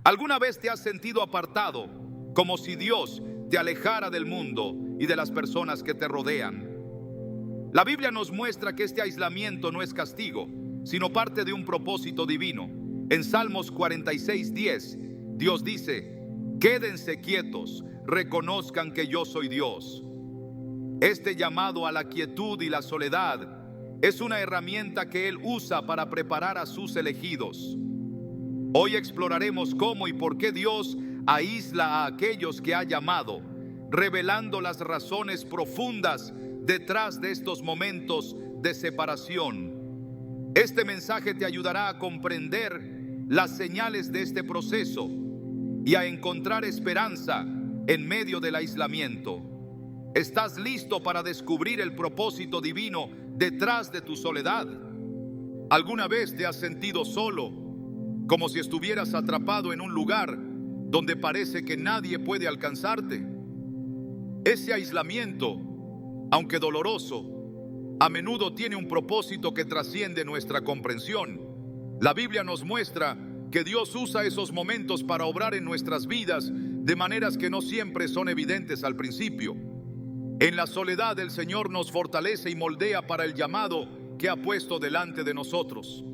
¿Alguna vez te has sentido apartado, como si Dios te alejara del mundo y de las personas que te rodean? La Biblia nos muestra que este aislamiento no es castigo, sino parte de un propósito divino. En Salmos 46:10, Dios dice: quédense quietos, reconozcan que yo soy Dios. Este llamado a la quietud y la soledad es una herramienta que Él usa para preparar a sus elegidos. Hoy exploraremos cómo y por qué Dios aísla a aquellos que ha llamado, revelando las razones profundas detrás de estos momentos de separación. Este mensaje te ayudará a comprender las señales de este proceso y a encontrar esperanza en medio del aislamiento. ¿Estás listo para descubrir el propósito divino detrás de tu soledad? ¿Alguna vez te has sentido solo, como si estuvieras atrapado en un lugar donde parece que nadie puede alcanzarte? Ese aislamiento, aunque doloroso, a menudo tiene un propósito que trasciende nuestra comprensión. La Biblia nos muestra que Dios usa esos momentos para obrar en nuestras vidas de maneras que no siempre son evidentes al principio. En la soledad el Señor nos fortalece y moldea para el llamado que ha puesto delante de nosotros.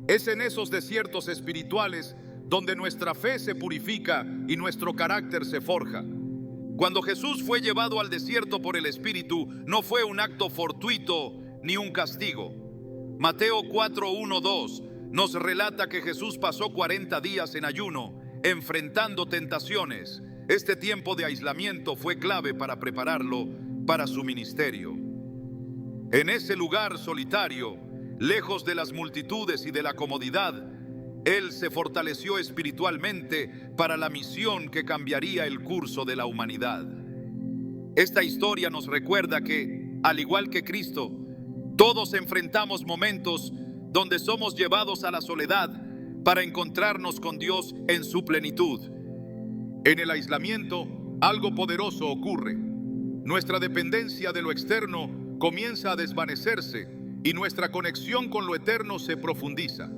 Es en esos desiertos espirituales donde nuestra fe se purifica y nuestro carácter se forja. Cuando Jesús fue llevado al desierto por el Espíritu, no fue un acto fortuito ni un castigo. Mateo 4:1-2 nos relata que Jesús pasó 40 días en ayuno, enfrentando tentaciones. Este tiempo de aislamiento fue clave para prepararlo para su ministerio. En ese lugar solitario, lejos de las multitudes y de la comodidad, Él se fortaleció espiritualmente para la misión que cambiaría el curso de la humanidad. Esta historia nos recuerda que, al igual que Cristo, todos enfrentamos momentos donde somos llevados a la soledad para encontrarnos con Dios en su plenitud. En el aislamiento, algo poderoso ocurre. Nuestra dependencia de lo externo comienza a desvanecerse y nuestra conexión con lo eterno se profundiza.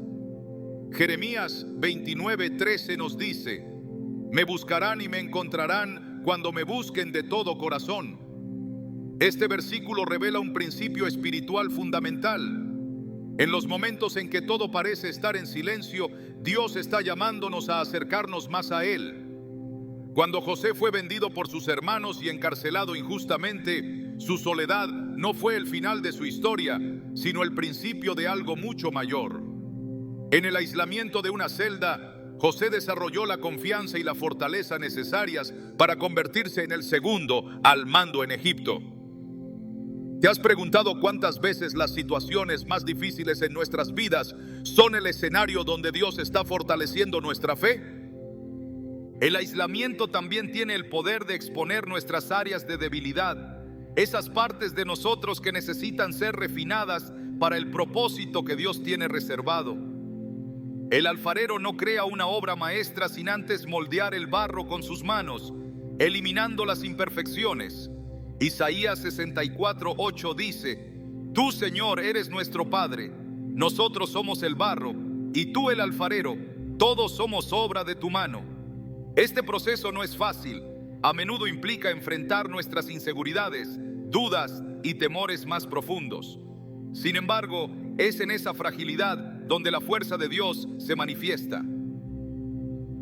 Jeremías 29:13 nos dice: me buscarán y me encontrarán cuando me busquen de todo corazón. Este versículo revela un principio espiritual fundamental. En los momentos en que todo parece estar en silencio, Dios está llamándonos a acercarnos más a Él. Cuando José fue vendido por sus hermanos y encarcelado injustamente, su soledad no fue el final de su historia, sino el principio de algo mucho mayor. En el aislamiento de una celda, José desarrolló la confianza y la fortaleza necesarias para convertirse en el segundo al mando en Egipto. ¿Te has preguntado cuántas veces las situaciones más difíciles en nuestras vidas son el escenario donde Dios está fortaleciendo nuestra fe? El aislamiento también tiene el poder de exponer nuestras áreas de debilidad, esas partes de nosotros que necesitan ser refinadas para el propósito que Dios tiene reservado. El alfarero no crea una obra maestra sin antes moldear el barro con sus manos, eliminando las imperfecciones. Isaías 64:8 dice: tú, Señor, eres nuestro Padre, nosotros somos el barro, y tú el alfarero, todos somos obra de tu mano. Este proceso no es fácil, a menudo implica enfrentar nuestras inseguridades, dudas y temores más profundos. Sin embargo, es en esa fragilidad donde la fuerza de Dios se manifiesta.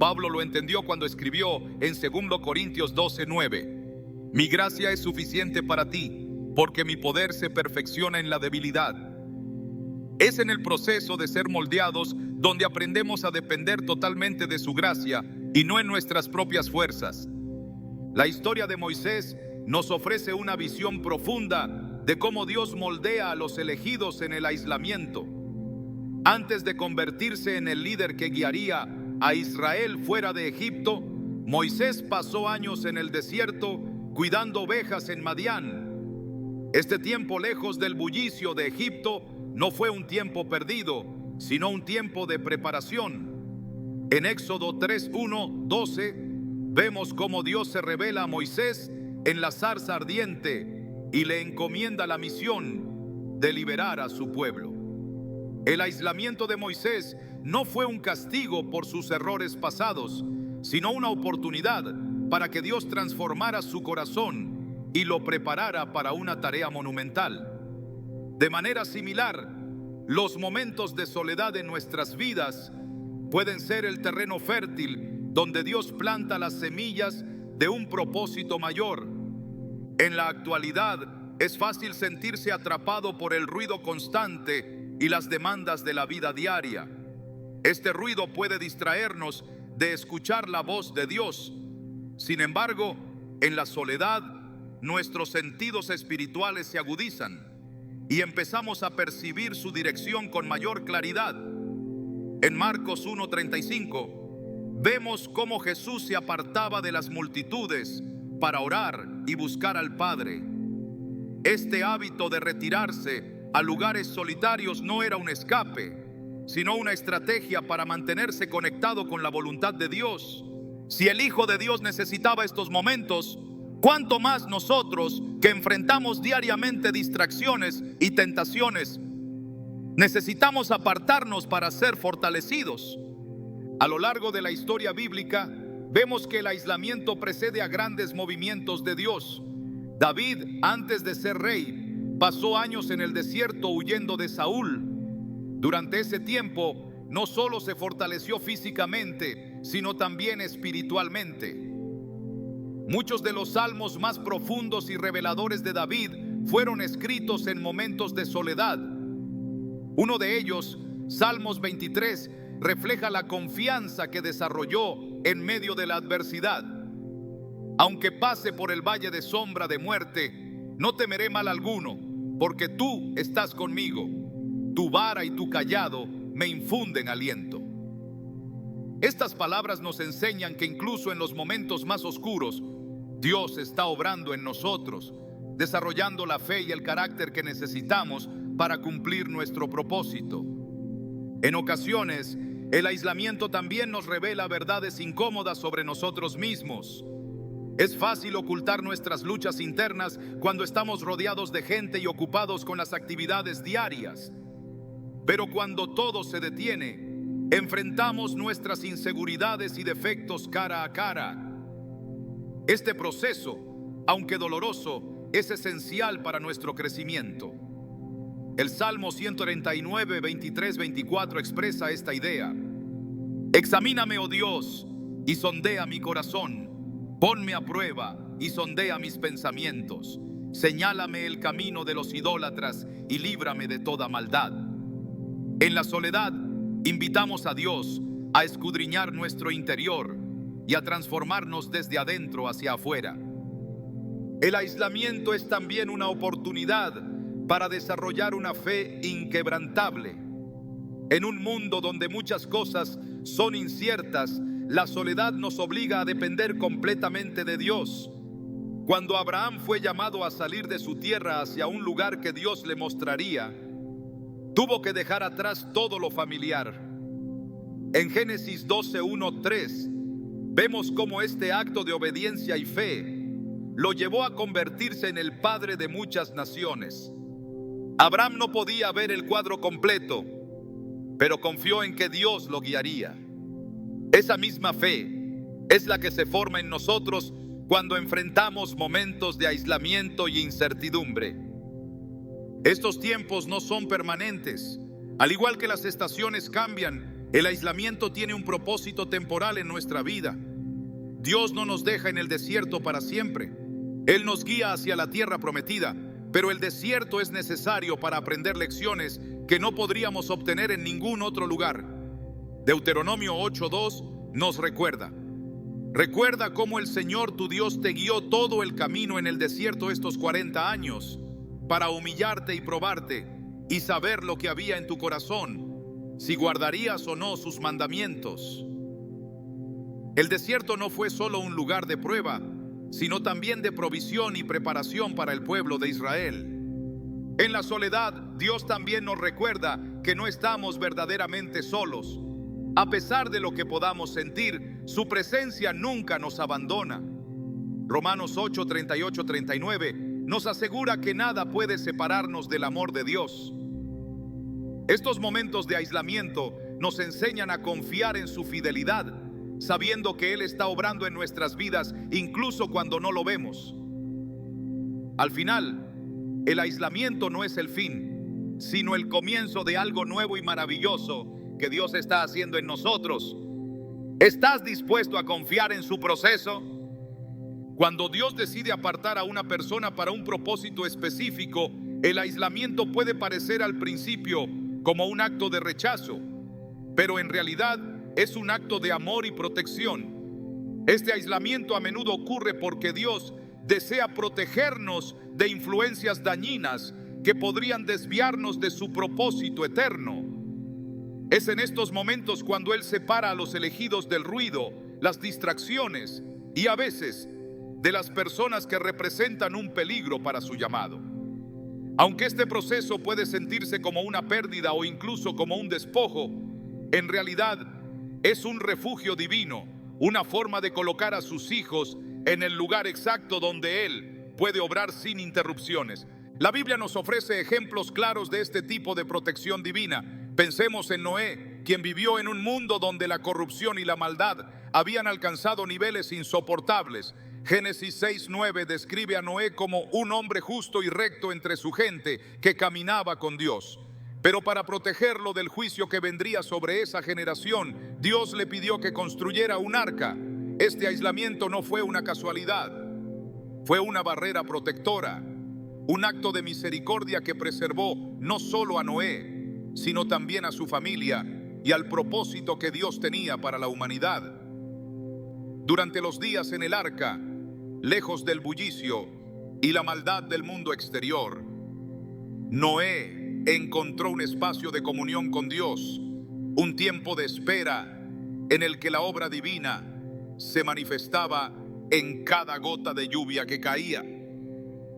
Pablo lo entendió cuando escribió en 2 Corintios 12:9: mi gracia es suficiente para ti, porque mi poder se perfecciona en la debilidad. Es en el proceso de ser moldeados donde aprendemos a depender totalmente de su gracia y no en nuestras propias fuerzas. La historia de Moisés nos ofrece una visión profunda de cómo Dios moldea a los elegidos en el aislamiento. Antes de convertirse en el líder que guiaría a Israel fuera de Egipto, Moisés pasó años en el desierto cuidando ovejas en Madián. Este tiempo lejos del bullicio de Egipto no fue un tiempo perdido, sino un tiempo de preparación. En Éxodo 3:1-12 vemos cómo Dios se revela a Moisés en la zarza ardiente y le encomienda la misión de liberar a su pueblo. El aislamiento de Moisés no fue un castigo por sus errores pasados, sino una oportunidad para que Dios transformara su corazón y lo preparara para una tarea monumental. De manera similar, los momentos de soledad en nuestras vidas pueden ser el terreno fértil donde Dios planta las semillas de un propósito mayor. En la actualidad, es fácil sentirse atrapado por el ruido constante y las demandas de la vida diaria. Este ruido puede distraernos de escuchar la voz de Dios. Sin embargo, en la soledad, nuestros sentidos espirituales se agudizan y empezamos a percibir su dirección con mayor claridad. En Marcos 1:35, vemos cómo Jesús se apartaba de las multitudes para orar y buscar al Padre. Este hábito de retirarse a lugares solitarios no era un escape, sino una estrategia para mantenerse conectado con la voluntad de Dios. Si el Hijo de Dios necesitaba estos momentos, ¿cuánto más nosotros, que enfrentamos diariamente distracciones y tentaciones, necesitamos apartarnos para ser fortalecidos? A lo largo de la historia bíblica, vemos que el aislamiento precede a grandes movimientos de Dios. David, antes de ser rey, pasó años en el desierto huyendo de Saúl. Durante ese tiempo, no solo se fortaleció físicamente, sino también espiritualmente. Muchos de los salmos más profundos y reveladores de David fueron escritos en momentos de soledad. Uno de ellos, Salmos 23, refleja la confianza que desarrolló en medio de la adversidad. Aunque pase por el valle de sombra de muerte, no temeré mal alguno, porque tú estás conmigo. Tu vara y tu cayado me infunden aliento. Estas palabras nos enseñan que incluso en los momentos más oscuros, Dios está obrando en nosotros, desarrollando la fe y el carácter que necesitamos para cumplir nuestro propósito. En ocasiones, el aislamiento también nos revela verdades incómodas sobre nosotros mismos. Es fácil ocultar nuestras luchas internas cuando estamos rodeados de gente y ocupados con las actividades diarias. Pero cuando todo se detiene, enfrentamos nuestras inseguridades y defectos cara a cara. Este proceso, aunque doloroso, es esencial para nuestro crecimiento. El Salmo 139, 23, 24 expresa esta idea. Examíname, oh Dios, y sondea mi corazón. Ponme a prueba y sondea mis pensamientos. Señálame el camino de los idólatras y líbrame de toda maldad. En la soledad, invitamos a Dios a escudriñar nuestro interior y a transformarnos desde adentro hacia afuera. El aislamiento es también una oportunidad para desarrollar una fe inquebrantable. En un mundo donde muchas cosas son inciertas, la soledad nos obliga a depender completamente de Dios. Cuando Abraham fue llamado a salir de su tierra hacia un lugar que Dios le mostraría, tuvo que dejar atrás todo lo familiar. En Génesis 12, 1, 3, vemos cómo este acto de obediencia y fe lo llevó a convertirse en el padre de muchas naciones. Abraham no podía ver el cuadro completo, pero confió en que Dios lo guiaría. Esa misma fe es la que se forma en nosotros cuando enfrentamos momentos de aislamiento y incertidumbre. Estos tiempos no son permanentes. Al igual que las estaciones cambian, el aislamiento tiene un propósito temporal en nuestra vida. Dios no nos deja en el desierto para siempre. Él nos guía hacia la tierra prometida, pero el desierto es necesario para aprender lecciones que no podríamos obtener en ningún otro lugar. Deuteronomio 8:2 nos recuerda. Recuerda cómo el Señor tu Dios te guió todo el camino en el desierto estos 40 años para humillarte y probarte y saber lo que había en tu corazón, si guardarías o no sus mandamientos. El desierto no fue solo un lugar de prueba, sino también de provisión y preparación para el pueblo de Israel. En la soledad, Dios también nos recuerda que no estamos verdaderamente solos. A pesar de lo que podamos sentir, su presencia nunca nos abandona. Romanos 8, 38, 39 nos asegura que nada puede separarnos del amor de Dios. Estos momentos de aislamiento nos enseñan a confiar en su fidelidad, sabiendo que Él está obrando en nuestras vidas incluso cuando no lo vemos. Al final, el aislamiento no es el fin, sino el comienzo de algo nuevo y maravilloso que Dios está haciendo en nosotros. ¿Estás dispuesto a confiar en su proceso? Cuando Dios decide apartar a una persona para un propósito específico, el aislamiento puede parecer al principio como un acto de rechazo, pero en realidad es un acto de amor y protección. Este aislamiento a menudo ocurre porque Dios desea protegernos de influencias dañinas que podrían desviarnos de su propósito eterno. Es en estos momentos cuando Él separa a los elegidos del ruido, las distracciones y a veces de las personas que representan un peligro para su llamado. Aunque este proceso puede sentirse como una pérdida o incluso como un despojo, en realidad es un refugio divino, una forma de colocar a sus hijos en el lugar exacto donde Él puede obrar sin interrupciones. La Biblia nos ofrece ejemplos claros de este tipo de protección divina. Pensemos en Noé, quien vivió en un mundo donde la corrupción y la maldad habían alcanzado niveles insoportables. Génesis 6:9 describe a Noé como un hombre justo y recto entre su gente que caminaba con Dios. Pero para protegerlo del juicio que vendría sobre esa generación, Dios le pidió que construyera un arca. Este aislamiento no fue una casualidad, fue una barrera protectora, un acto de misericordia que preservó no solo a Noé, sino también a su familia y al propósito que Dios tenía para la humanidad. Durante los días en el arca, lejos del bullicio y la maldad del mundo exterior, Noé encontró un espacio de comunión con Dios, un tiempo de espera en el que la obra divina se manifestaba en cada gota de lluvia que caía.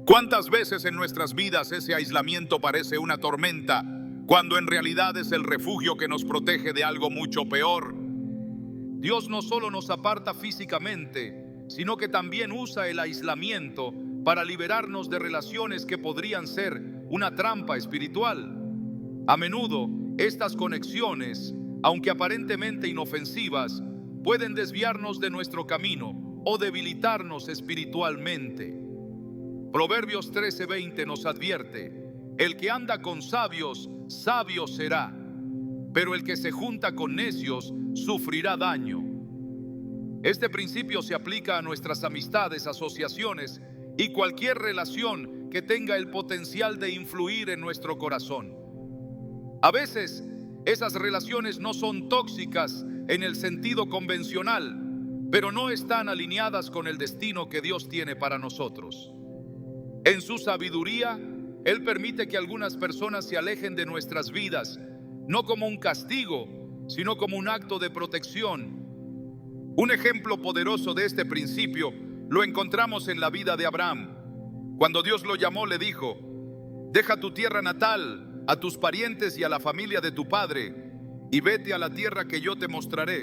¿Cuántas veces en nuestras vidas ese aislamiento parece una tormenta, cuando en realidad es el refugio que nos protege de algo mucho peor? Dios no solo nos aparta físicamente, sino que también usa el aislamiento para liberarnos de relaciones que podrían ser una trampa espiritual. A menudo, estas conexiones, aunque aparentemente inofensivas, pueden desviarnos de nuestro camino o debilitarnos espiritualmente. Proverbios 13:20 nos advierte: el que anda con sabios, sabio será, pero el que se junta con necios sufrirá daño. Este principio se aplica a nuestras amistades, asociaciones y cualquier relación que tenga el potencial de influir en nuestro corazón. A veces, esas relaciones no son tóxicas en el sentido convencional, pero no están alineadas con el destino que Dios tiene para nosotros. En su sabiduría, Él permite que algunas personas se alejen de nuestras vidas, no como un castigo, sino como un acto de protección. Un ejemplo poderoso de este principio lo encontramos en la vida de Abraham. Cuando Dios lo llamó, le dijo: deja tu tierra natal, a tus parientes y a la familia de tu padre, y vete a la tierra que yo te mostraré.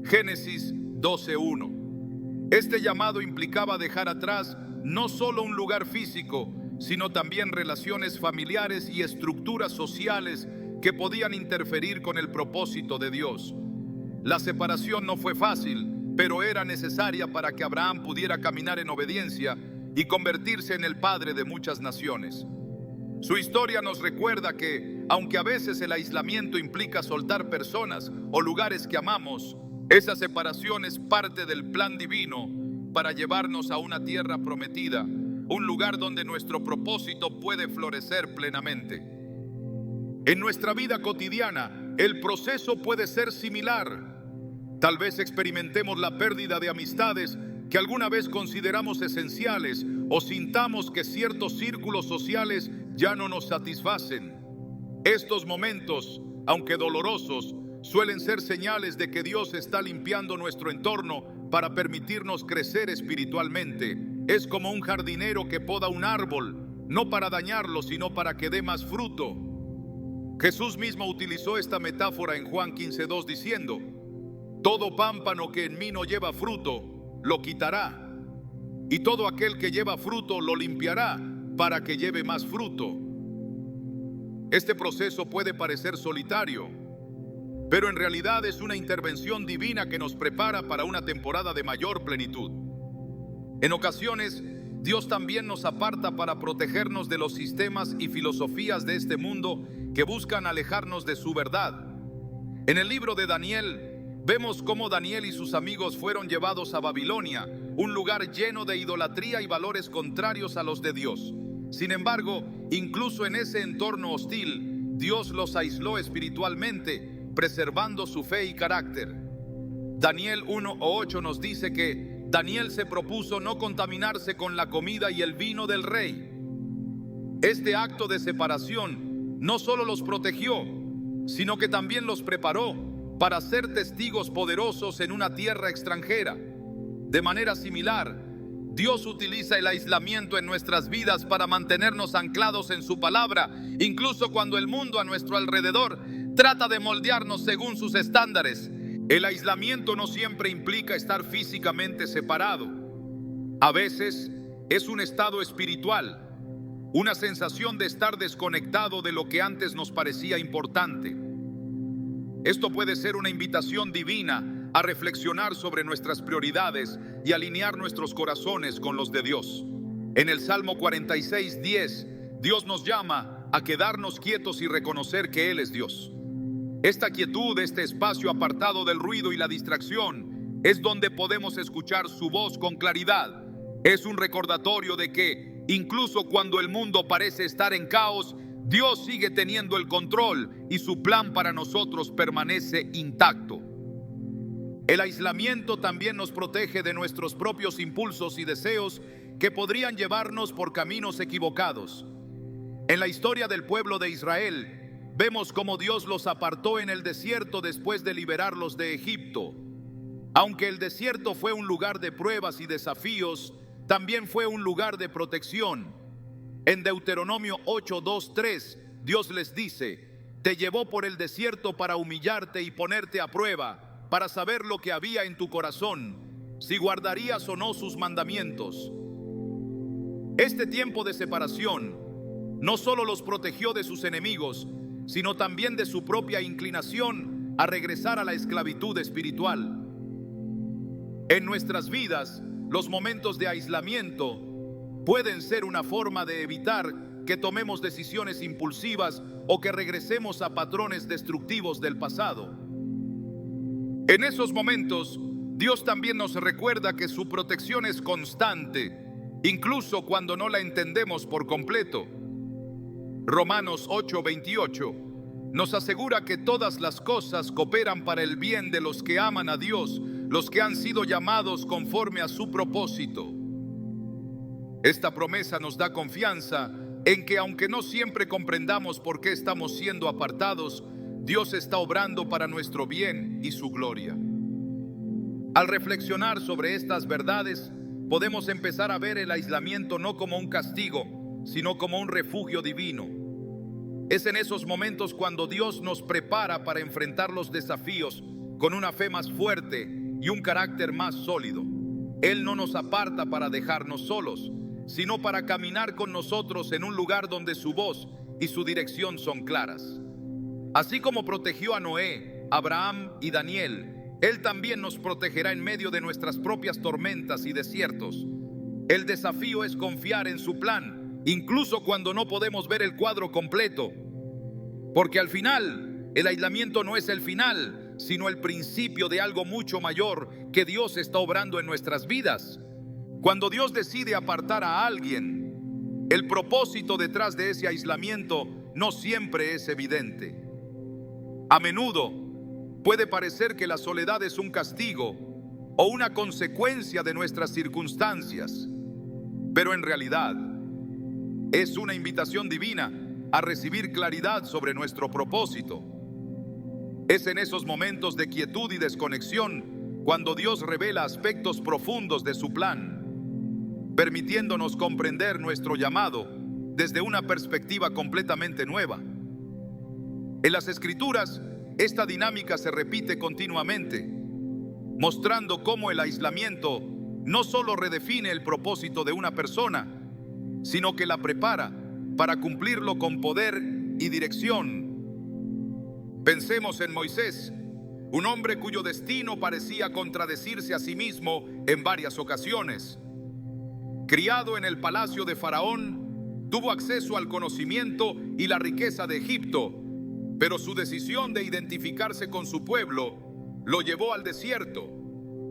Génesis 12:1. Este llamado implicaba dejar atrás no solo un lugar físico, sino también relaciones familiares y estructuras sociales que podían interferir con el propósito de Dios. La separación no fue fácil, pero era necesaria para que Abraham pudiera caminar en obediencia y convertirse en el padre de muchas naciones. Su historia nos recuerda que, aunque a veces el aislamiento implica soltar personas o lugares que amamos, esa separación es parte del plan divino para llevarnos a una tierra prometida, un lugar donde nuestro propósito puede florecer plenamente. En nuestra vida cotidiana, el proceso puede ser similar. Tal vez experimentemos la pérdida de amistades que alguna vez consideramos esenciales, o sintamos que ciertos círculos sociales ya no nos satisfacen. Estos momentos, aunque dolorosos, suelen ser señales de que Dios está limpiando nuestro entorno para permitirnos crecer espiritualmente. Es como un jardinero que poda un árbol, no para dañarlo, sino para que dé más fruto. Jesús mismo utilizó esta metáfora en Juan 15:2 diciendo: todo pámpano que en mí no lleva fruto, lo quitará, y todo aquel que lleva fruto lo limpiará para que lleve más fruto. Este proceso puede parecer solitario, pero en realidad es una intervención divina que nos prepara para una temporada de mayor plenitud. En ocasiones, Dios también nos aparta para protegernos de los sistemas y filosofías de este mundo que buscan alejarnos de su verdad. En el libro de Daniel, vemos cómo Daniel y sus amigos fueron llevados a Babilonia, un lugar lleno de idolatría y valores contrarios a los de Dios. Sin embargo, incluso en ese entorno hostil, Dios los aisló espiritualmente, preservando su fe y carácter. Daniel 1:8 nos dice que Daniel se propuso no contaminarse con la comida y el vino del rey. Este acto de separación no solo los protegió, sino que también los preparó para ser testigos poderosos en una tierra extranjera. De manera similar, Dios utiliza el aislamiento en nuestras vidas para mantenernos anclados en su palabra, incluso cuando el mundo a nuestro alrededor trata de moldearnos según sus estándares. El aislamiento no siempre implica estar físicamente separado. A veces es un estado espiritual, una sensación de estar desconectado de lo que antes nos parecía importante. Esto puede ser una invitación divina a reflexionar sobre nuestras prioridades y alinear nuestros corazones con los de Dios. En el Salmo 46:10, Dios nos llama a quedarnos quietos y reconocer que Él es Dios. Esta quietud, este espacio apartado del ruido y la distracción, es donde podemos escuchar su voz con claridad. Es un recordatorio de que, incluso cuando el mundo parece estar en caos, Dios sigue teniendo el control y su plan para nosotros permanece intacto. El aislamiento también nos protege de nuestros propios impulsos y deseos que podrían llevarnos por caminos equivocados. En la historia del pueblo de Israel, vemos cómo Dios los apartó en el desierto después de liberarlos de Egipto. Aunque el desierto fue un lugar de pruebas y desafíos, también fue un lugar de protección. En Deuteronomio 8:2-3, Dios les dice: te llevó por el desierto para humillarte y ponerte a prueba, para saber lo que había en tu corazón, si guardarías o no sus mandamientos. Este tiempo de separación no solo los protegió de sus enemigos, sino también de su propia inclinación a regresar a la esclavitud espiritual. En nuestras vidas, los momentos de aislamiento pueden ser una forma de evitar que tomemos decisiones impulsivas o que regresemos a patrones destructivos del pasado. En esos momentos, Dios también nos recuerda que su protección es constante, incluso cuando no la entendemos por completo. Romanos 8:28 nos asegura que todas las cosas cooperan para el bien de los que aman a Dios, los que han sido llamados conforme a su propósito. Esta promesa nos da confianza en que, aunque no siempre comprendamos por qué estamos siendo apartados, Dios está obrando para nuestro bien y su gloria. Al reflexionar sobre estas verdades, podemos empezar a ver el aislamiento no como un castigo, sino como un refugio divino. Es en esos momentos cuando Dios nos prepara para enfrentar los desafíos con una fe más fuerte y un carácter más sólido. Él no nos aparta para dejarnos solos, sino para caminar con nosotros en un lugar donde su voz y su dirección son claras. Así como protegió a Noé, Abraham y Daniel, Él también nos protegerá en medio de nuestras propias tormentas y desiertos. El desafío es confiar en su plan, incluso cuando no podemos ver el cuadro completo. Porque al final, el aislamiento no es el final, sino el principio de algo mucho mayor que Dios está obrando en nuestras vidas. Cuando Dios decide apartar a alguien, el propósito detrás de ese aislamiento no siempre es evidente. A menudo puede parecer que la soledad es un castigo o una consecuencia de nuestras circunstancias, pero en realidad es una invitación divina a recibir claridad sobre nuestro propósito. Es en esos momentos de quietud y desconexión cuando Dios revela aspectos profundos de su plan, permitiéndonos comprender nuestro llamado desde una perspectiva completamente nueva. En las Escrituras, esta dinámica se repite continuamente, mostrando cómo el aislamiento no solo redefine el propósito de una persona, sino que la prepara para cumplirlo con poder y dirección. Pensemos en Moisés, un hombre cuyo destino parecía contradecirse a sí mismo en varias ocasiones. Criado en el palacio de Faraón, tuvo acceso al conocimiento y la riqueza de Egipto, pero su decisión de identificarse con su pueblo lo llevó al desierto,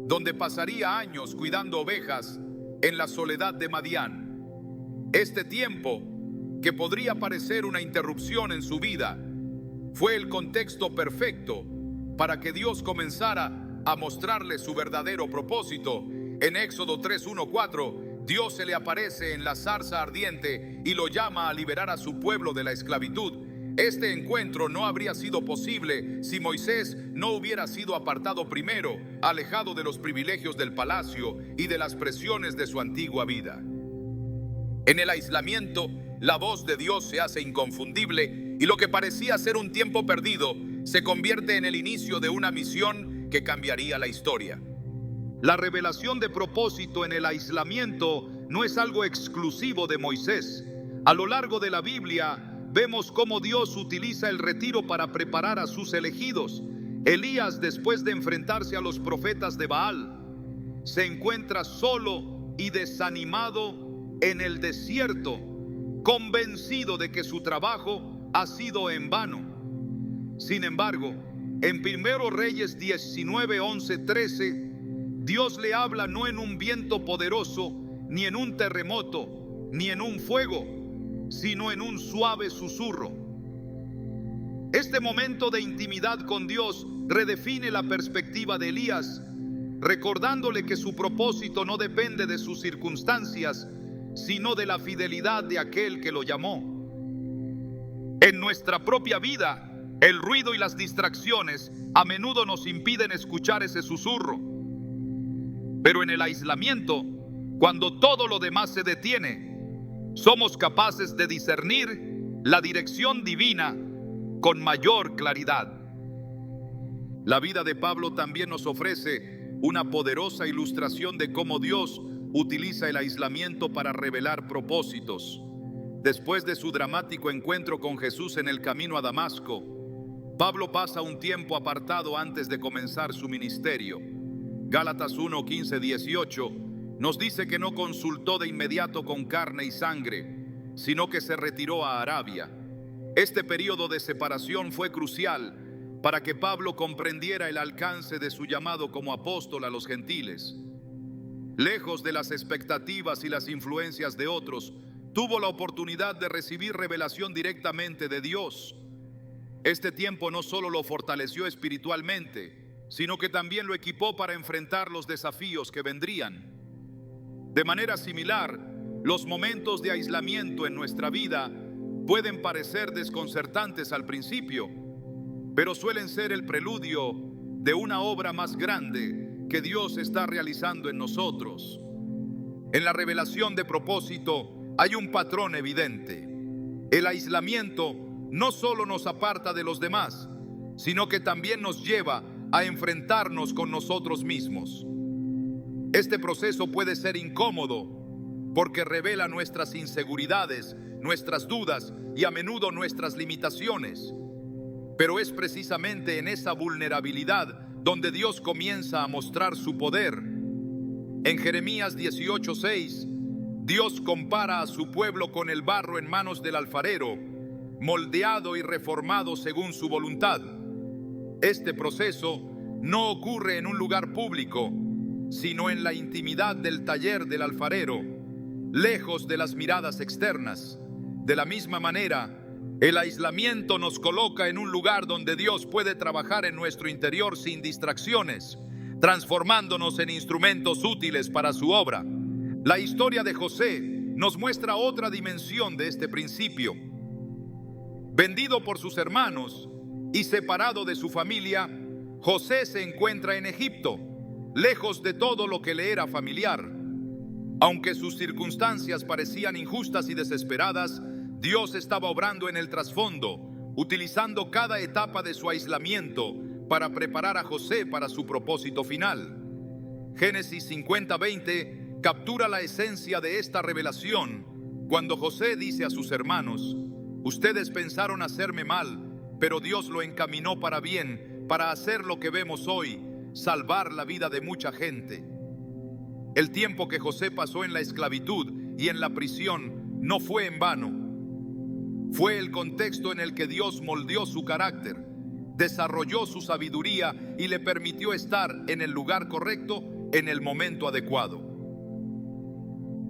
donde pasaría años cuidando ovejas en la soledad de Madián. Este tiempo, que podría parecer una interrupción en su vida, fue el contexto perfecto para que Dios comenzara a mostrarle su verdadero propósito. En Éxodo 3:1-4, Dios se le aparece en la zarza ardiente y lo llama a liberar a su pueblo de la esclavitud. Este encuentro no habría sido posible si Moisés no hubiera sido apartado primero, alejado de los privilegios del palacio y de las presiones de su antigua vida. En el aislamiento, la voz de Dios se hace inconfundible y lo que parecía ser un tiempo perdido se convierte en el inicio de una misión que cambiaría la historia. La revelación de propósito en el aislamiento no es algo exclusivo de Moisés. A lo largo de la Biblia vemos cómo Dios utiliza el retiro para preparar a sus elegidos. Elías, después de enfrentarse a los profetas de Baal, se encuentra solo y desanimado en el desierto, convencido de que su trabajo ha sido en vano. Sin embargo, en 1 Reyes 19, 11, 13, Dios le habla no en un viento poderoso, ni en un terremoto, ni en un fuego, sino en un suave susurro. Este momento de intimidad con Dios redefine la perspectiva de Elías, recordándole que su propósito no depende de sus circunstancias, sino de la fidelidad de aquel que lo llamó. En nuestra propia vida, el ruido y las distracciones a menudo nos impiden escuchar ese susurro. Pero en el aislamiento, cuando todo lo demás se detiene, somos capaces de discernir la dirección divina con mayor claridad. La vida de Pablo también nos ofrece una poderosa ilustración de cómo Dios utiliza el aislamiento para revelar propósitos. Después de su dramático encuentro con Jesús en el camino a Damasco, Pablo pasa un tiempo apartado antes de comenzar su ministerio. Gálatas 1, 15, 18 nos dice que no consultó de inmediato con carne y sangre, sino que se retiró a Arabia. Este periodo de separación fue crucial para que Pablo comprendiera el alcance de su llamado como apóstol a los gentiles. Lejos de las expectativas y las influencias de otros, tuvo la oportunidad de recibir revelación directamente de Dios. Este tiempo no solo lo fortaleció espiritualmente, sino que también lo equipó para enfrentar los desafíos que vendrían. De manera similar, los momentos de aislamiento en nuestra vida pueden parecer desconcertantes al principio, pero suelen ser el preludio de una obra más grande que Dios está realizando en nosotros. En la revelación de propósito hay un patrón evidente. El aislamiento no solo nos aparta de los demás, sino que también nos lleva a enfrentarnos con nosotros mismos. Este proceso puede ser incómodo porque revela nuestras inseguridades, nuestras dudas y a menudo nuestras limitaciones. Pero es precisamente en esa vulnerabilidad donde Dios comienza a mostrar su poder. En Jeremías 18:6, Dios compara a su pueblo con el barro en manos del alfarero, moldeado y reformado según su voluntad. Este proceso no ocurre en un lugar público, sino en la intimidad del taller del alfarero, lejos de las miradas externas. De la misma manera, el aislamiento nos coloca en un lugar donde Dios puede trabajar en nuestro interior sin distracciones, transformándonos en instrumentos útiles para su obra. La historia de José nos muestra otra dimensión de este principio. Vendido por sus hermanos y separado de su familia, José se encuentra en Egipto, lejos de todo lo que le era familiar. Aunque sus circunstancias parecían injustas y desesperadas, Dios estaba obrando en el trasfondo, utilizando cada etapa de su aislamiento para preparar a José para su propósito final. Génesis 50:20 captura la esencia de esta revelación cuando José dice a sus hermanos: Ustedes pensaron hacerme mal, pero Dios lo encaminó para bien, para hacer lo que vemos hoy, salvar la vida de mucha gente. El tiempo que José pasó en la esclavitud y en la prisión no fue en vano. Fue el contexto en el que Dios moldeó su carácter, desarrolló su sabiduría y le permitió estar en el lugar correcto en el momento adecuado.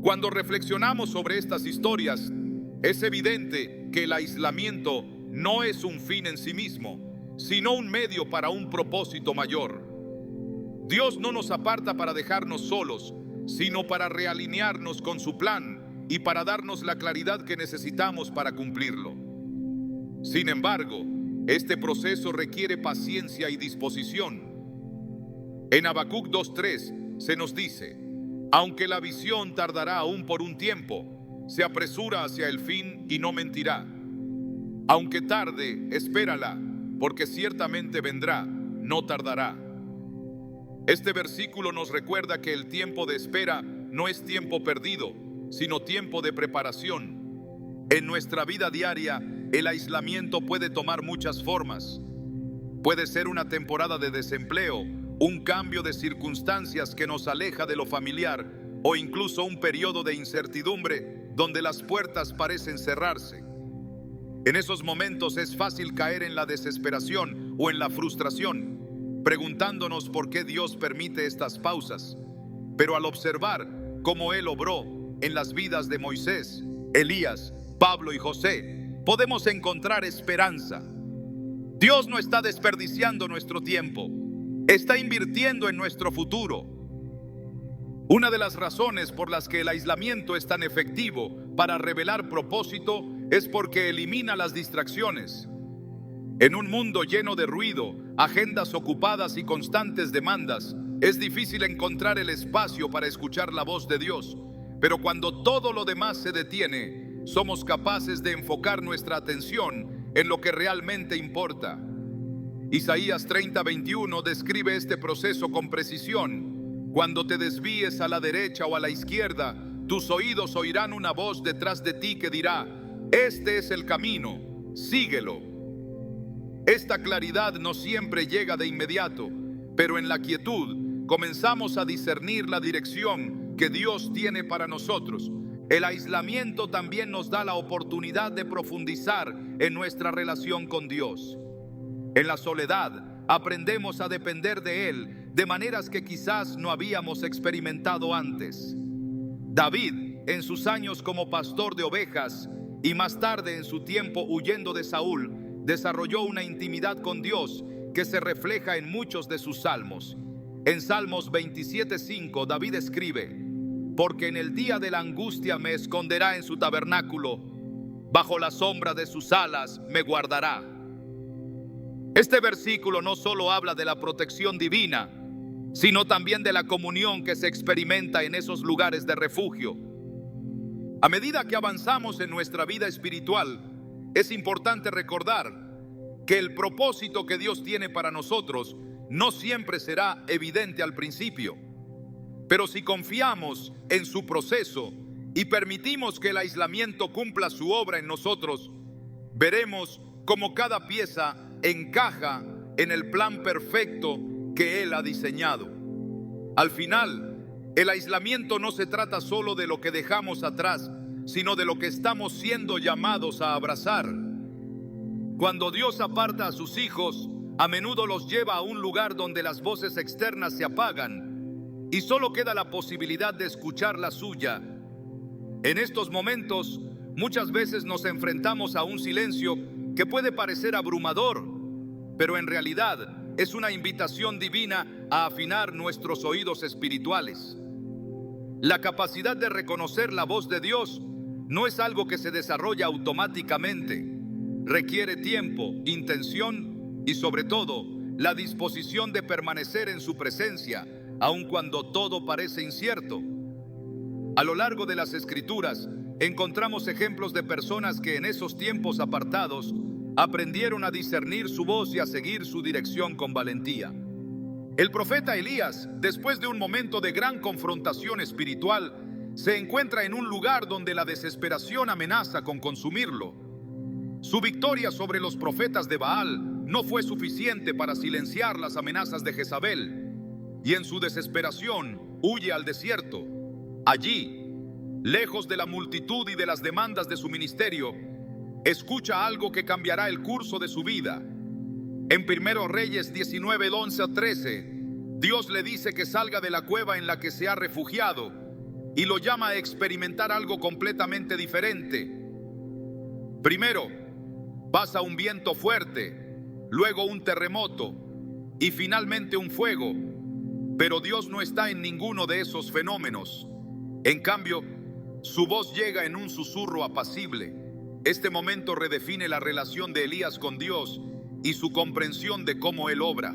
Cuando reflexionamos sobre estas historias, es evidente que el aislamiento no es un fin en sí mismo, sino un medio para un propósito mayor. Dios no nos aparta para dejarnos solos, sino para realinearnos con su plan y para darnos la claridad que necesitamos para cumplirlo. Sin embargo, este proceso requiere paciencia y disposición. En Habacuc 2:3 se nos dice: aunque la visión tardará aún por un tiempo, se apresura hacia el fin y no mentirá. Aunque tarde, espérala, porque ciertamente vendrá, no tardará. Este versículo nos recuerda que el tiempo de espera no es tiempo perdido, sino tiempo de preparación. En nuestra vida diaria, el aislamiento puede tomar muchas formas. Puede ser una temporada de desempleo, un cambio de circunstancias que nos aleja de lo familiar, o incluso un periodo de incertidumbre donde las puertas parecen cerrarse. En esos momentos es fácil caer en la desesperación o en la frustración, preguntándonos por qué Dios permite estas pausas. Pero al observar cómo Él obró en las vidas de Moisés, Elías, Pablo y José, podemos encontrar esperanza. Dios no está desperdiciando nuestro tiempo, está invirtiendo en nuestro futuro. Una de las razones por las que el aislamiento es tan efectivo para revelar propósito es porque elimina las distracciones. En un mundo lleno de ruido, agendas ocupadas y constantes demandas, es difícil encontrar el espacio para escuchar la voz de Dios. Pero cuando todo lo demás se detiene, somos capaces de enfocar nuestra atención en lo que realmente importa. Isaías 30:21 describe este proceso con precisión. Cuando te desvíes a la derecha o a la izquierda, tus oídos oirán una voz detrás de ti que dirá: este es el camino, síguelo. Esta claridad no siempre llega de inmediato, pero en la quietud comenzamos a discernir la dirección que Dios tiene para nosotros. El aislamiento también nos da la oportunidad de profundizar en nuestra relación con Dios. En la soledad aprendemos a depender de Él de maneras que quizás no habíamos experimentado antes. David, en sus años como pastor de ovejas y más tarde en su tiempo huyendo de Saúl, desarrolló una intimidad con Dios que se refleja en muchos de sus salmos. En Salmos 27:5 David escribe: porque en el día de la angustia me esconderá en su tabernáculo, bajo la sombra de sus alas me guardará. Este versículo no solo habla de la protección divina, sino también de la comunión que se experimenta en esos lugares de refugio. A medida que avanzamos en nuestra vida espiritual, es importante recordar que el propósito que Dios tiene para nosotros no siempre será evidente al principio. Pero si confiamos en su proceso y permitimos que el aislamiento cumpla su obra en nosotros, veremos cómo cada pieza encaja en el plan perfecto que Él ha diseñado. Al final, el aislamiento no se trata solo de lo que dejamos atrás, sino de lo que estamos siendo llamados a abrazar. Cuando Dios aparta a sus hijos, a menudo los lleva a un lugar donde las voces externas se apagan y solo queda la posibilidad de escuchar la suya. En estos momentos, muchas veces nos enfrentamos a un silencio que puede parecer abrumador, pero en realidad es una invitación divina a afinar nuestros oídos espirituales. La capacidad de reconocer la voz de Dios no es algo que se desarrolla automáticamente. Requiere tiempo, intención y sobre todo la disposición de permanecer en su presencia, aun cuando todo parece incierto. A lo largo de las Escrituras encontramos ejemplos de personas que en esos tiempos apartados aprendieron a discernir su voz y a seguir su dirección con valentía. El profeta Elías, después de un momento de gran confrontación espiritual, se encuentra en un lugar donde la desesperación amenaza con consumirlo. Su victoria sobre los profetas de Baal no fue suficiente para silenciar las amenazas de Jezabel, y en su desesperación huye al desierto. Allí, lejos de la multitud y de las demandas de su ministerio, escucha algo que cambiará el curso de su vida. En 1 Reyes 19, 11 a 13, Dios le dice que salga de la cueva en la que se ha refugiado y lo llama a experimentar algo completamente diferente. Primero, pasa un viento fuerte, luego un terremoto y finalmente un fuego. Pero Dios no está en ninguno de esos fenómenos. En cambio, su voz llega en un susurro apacible. Este momento redefine la relación de Elías con Dios y su comprensión de cómo Él obra.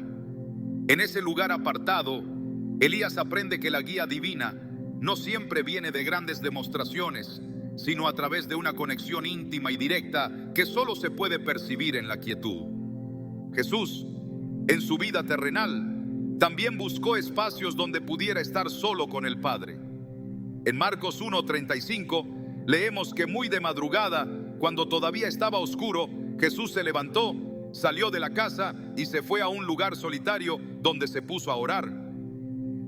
En ese lugar apartado, Elías aprende que la guía divina no siempre viene de grandes demostraciones, sino a través de una conexión íntima y directa que solo se puede percibir en la quietud. Jesús, en su vida terrenal, también buscó espacios donde pudiera estar solo con el Padre. En Marcos 1:35 leemos que muy de madrugada, cuando todavía estaba oscuro, Jesús se levantó, salió de la casa y se fue a un lugar solitario donde se puso a orar.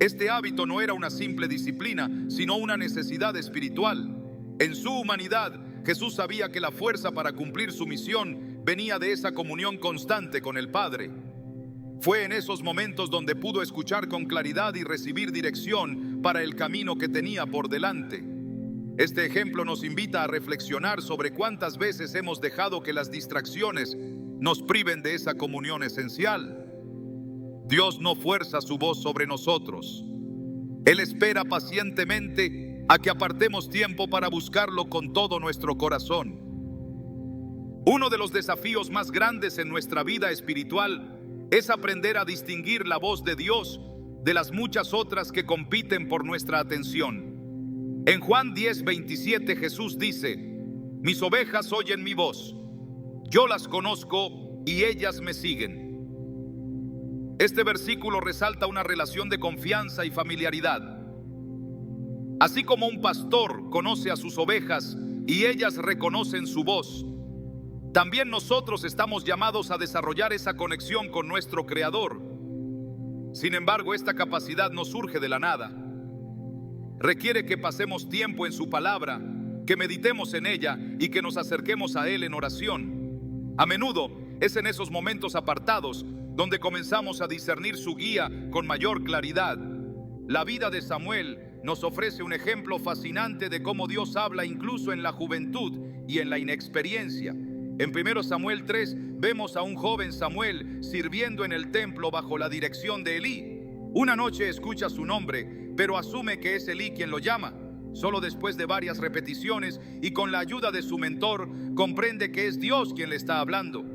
Este hábito no era una simple disciplina, sino una necesidad espiritual. En su humanidad, Jesús sabía que la fuerza para cumplir su misión venía de esa comunión constante con el Padre. Fue en esos momentos donde pudo escuchar con claridad y recibir dirección para el camino que tenía por delante. Este ejemplo nos invita a reflexionar sobre cuántas veces hemos dejado que las distracciones nos priven de esa comunión esencial. Dios no fuerza su voz sobre nosotros. Él espera pacientemente a que apartemos tiempo para buscarlo con todo nuestro corazón. Uno de los desafíos más grandes en nuestra vida espiritual es aprender a distinguir la voz de Dios de las muchas otras que compiten por nuestra atención. En Juan 10:27 Jesús dice: mis ovejas oyen mi voz, yo las conozco y ellas me siguen. Este versículo resalta una relación de confianza y familiaridad. Así como un pastor conoce a sus ovejas y ellas reconocen su voz, también nosotros estamos llamados a desarrollar esa conexión con nuestro Creador. Sin embargo, esta capacidad no surge de la nada. Requiere que pasemos tiempo en su palabra, que meditemos en ella y que nos acerquemos a Él en oración. A menudo es en esos momentos apartados donde comenzamos a discernir su guía con mayor claridad. La vida de Samuel nos ofrece un ejemplo fascinante de cómo Dios habla incluso en la juventud y en la inexperiencia. En 1 Samuel 3 vemos a un joven Samuel sirviendo en el templo bajo la dirección de Elí. Una noche escucha su nombre, pero asume que es Elí quien lo llama. Solo después de varias repeticiones y con la ayuda de su mentor, comprende que es Dios quien le está hablando.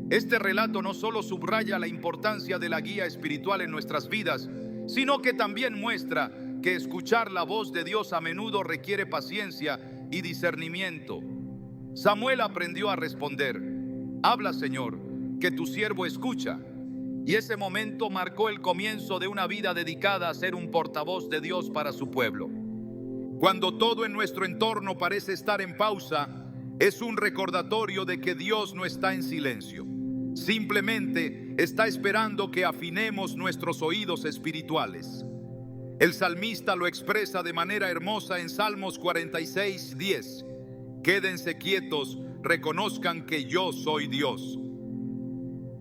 Este relato no solo subraya la importancia de la guía espiritual en nuestras vidas, sino que también muestra que escuchar la voz de Dios a menudo requiere paciencia y discernimiento. Samuel aprendió a responder: habla, Señor, que tu siervo escucha. Y ese momento marcó el comienzo de una vida dedicada a ser un portavoz de Dios para su pueblo. Cuando todo en nuestro entorno parece estar en pausa, es un recordatorio de que Dios no está en silencio. Simplemente está esperando que afinemos nuestros oídos espirituales. El salmista lo expresa de manera hermosa en Salmos 46:10. Quédense quietos, reconozcan que yo soy Dios.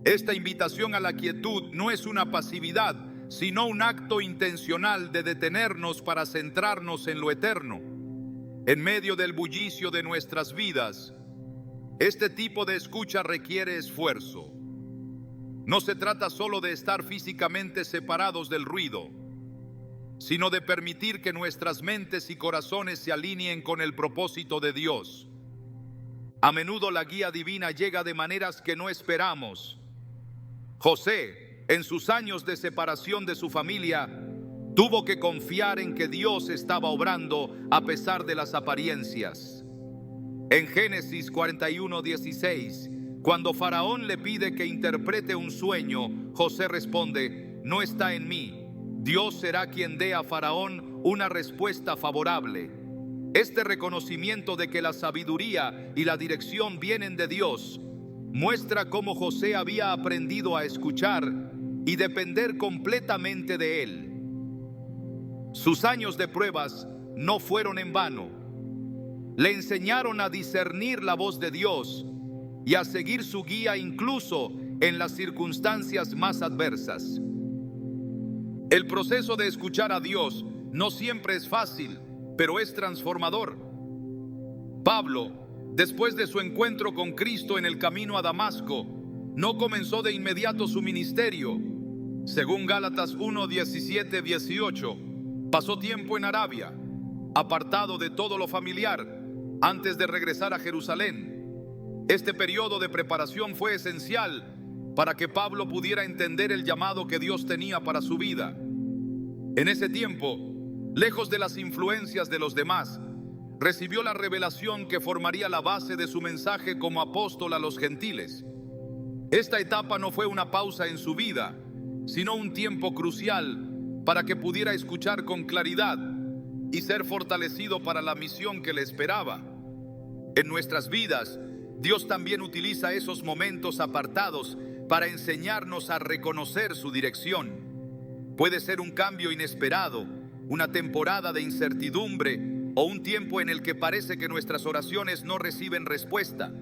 Esta invitación a la quietud no es una pasividad, sino un acto intencional de detenernos para centrarnos en lo eterno. En medio del bullicio de nuestras vidas, este tipo de escucha requiere esfuerzo. No se trata solo de estar físicamente separados del ruido, sino de permitir que nuestras mentes y corazones se alineen con el propósito de Dios. A menudo la guía divina llega de maneras que no esperamos. José, en sus años de separación de su familia, tuvo que confiar en que Dios estaba obrando a pesar de las apariencias. En Génesis 41:16, cuando Faraón le pide que interprete un sueño, José responde: no está en mí. Dios será quien dé a Faraón una respuesta favorable. Este reconocimiento de que la sabiduría y la dirección vienen de Dios muestra cómo José había aprendido a escuchar y depender completamente de Él. Sus años de pruebas no fueron en vano. Le enseñaron a discernir la voz de Dios y a seguir su guía incluso en las circunstancias más adversas. El proceso de escuchar a Dios no siempre es fácil, pero es transformador. Pablo, después de su encuentro con Cristo en el camino a Damasco, no comenzó de inmediato su ministerio. Según Gálatas 1, 17, 18, pasó tiempo en Arabia, apartado de todo lo familiar, antes de regresar a Jerusalén. Este periodo de preparación fue esencial para que Pablo pudiera entender el llamado que Dios tenía para su vida. En ese tiempo, lejos de las influencias de los demás, recibió la revelación que formaría la base de su mensaje como apóstol a los gentiles. Esta etapa no fue una pausa en su vida, sino un tiempo crucial para que pudiera escuchar con claridad y ser fortalecido para la misión que le esperaba. En nuestras vidas, Dios también utiliza esos momentos apartados para enseñarnos a reconocer su dirección. Puede ser un cambio inesperado, una temporada de incertidumbre o un tiempo en el que parece que nuestras oraciones no reciben respuesta.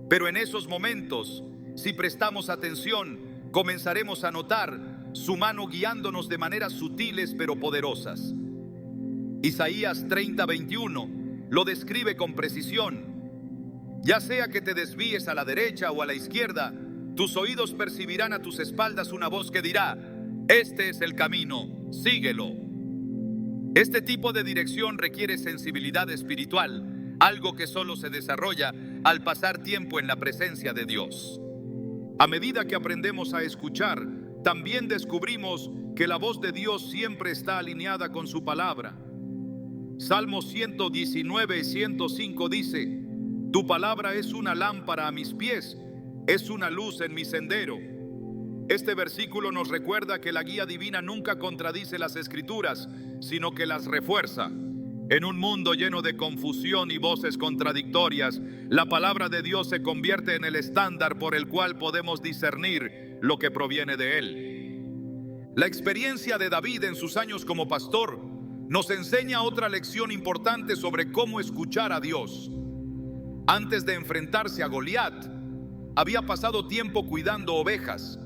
Pero en esos momentos, si prestamos atención, comenzaremos a notar su mano guiándonos de maneras sutiles pero poderosas. Isaías 30:21 lo describe con precisión. Ya sea que te desvíes a la derecha o a la izquierda, tus oídos percibirán a tus espaldas una voz que dirá: este es el camino, síguelo. Este tipo de dirección requiere sensibilidad espiritual, algo que solo se desarrolla al pasar tiempo en la presencia de Dios. A medida que aprendemos a escuchar, también descubrimos que la voz de Dios siempre está alineada con su palabra. Salmos 119, 105 dice: tu palabra es una lámpara a mis pies, es una luz en mi sendero. Este versículo nos recuerda que la guía divina nunca contradice las Escrituras, sino que las refuerza. En un mundo lleno de confusión y voces contradictorias, la palabra de Dios se convierte en el estándar por el cual podemos discernir lo que proviene de Él. La experiencia de David en sus años como pastor nos enseña otra lección importante sobre cómo escuchar a Dios. Antes de enfrentarse a Goliat, había pasado tiempo cuidando ovejas,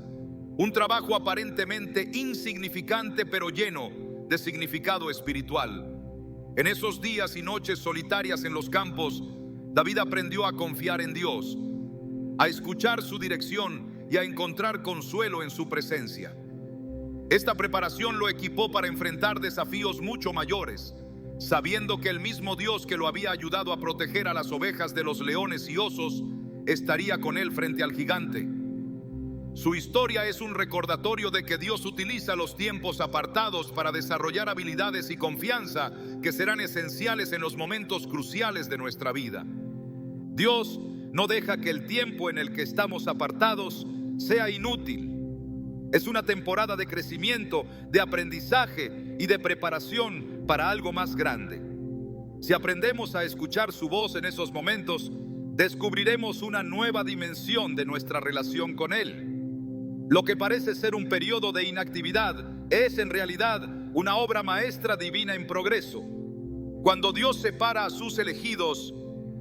un trabajo aparentemente insignificante pero lleno de significado espiritual. En esos días y noches solitarias en los campos, David aprendió a confiar en Dios, a escuchar su dirección y a encontrar consuelo en su presencia. Esta preparación lo equipó para enfrentar desafíos mucho mayores, sabiendo que el mismo Dios que lo había ayudado a proteger a las ovejas de los leones y osos estaría con él frente al gigante. Su historia es un recordatorio de que Dios utiliza los tiempos apartados para desarrollar habilidades y confianza que serán esenciales en los momentos cruciales de nuestra vida. Dios no deja que el tiempo en el que estamos apartados sea inútil. Es una temporada de crecimiento, de aprendizaje y de preparación para algo más grande. Si aprendemos a escuchar su voz en esos momentos, descubriremos una nueva dimensión de nuestra relación con Él. Lo que parece ser un periodo de inactividad es en realidad una obra maestra divina en progreso. Cuando Dios separa a sus elegidos,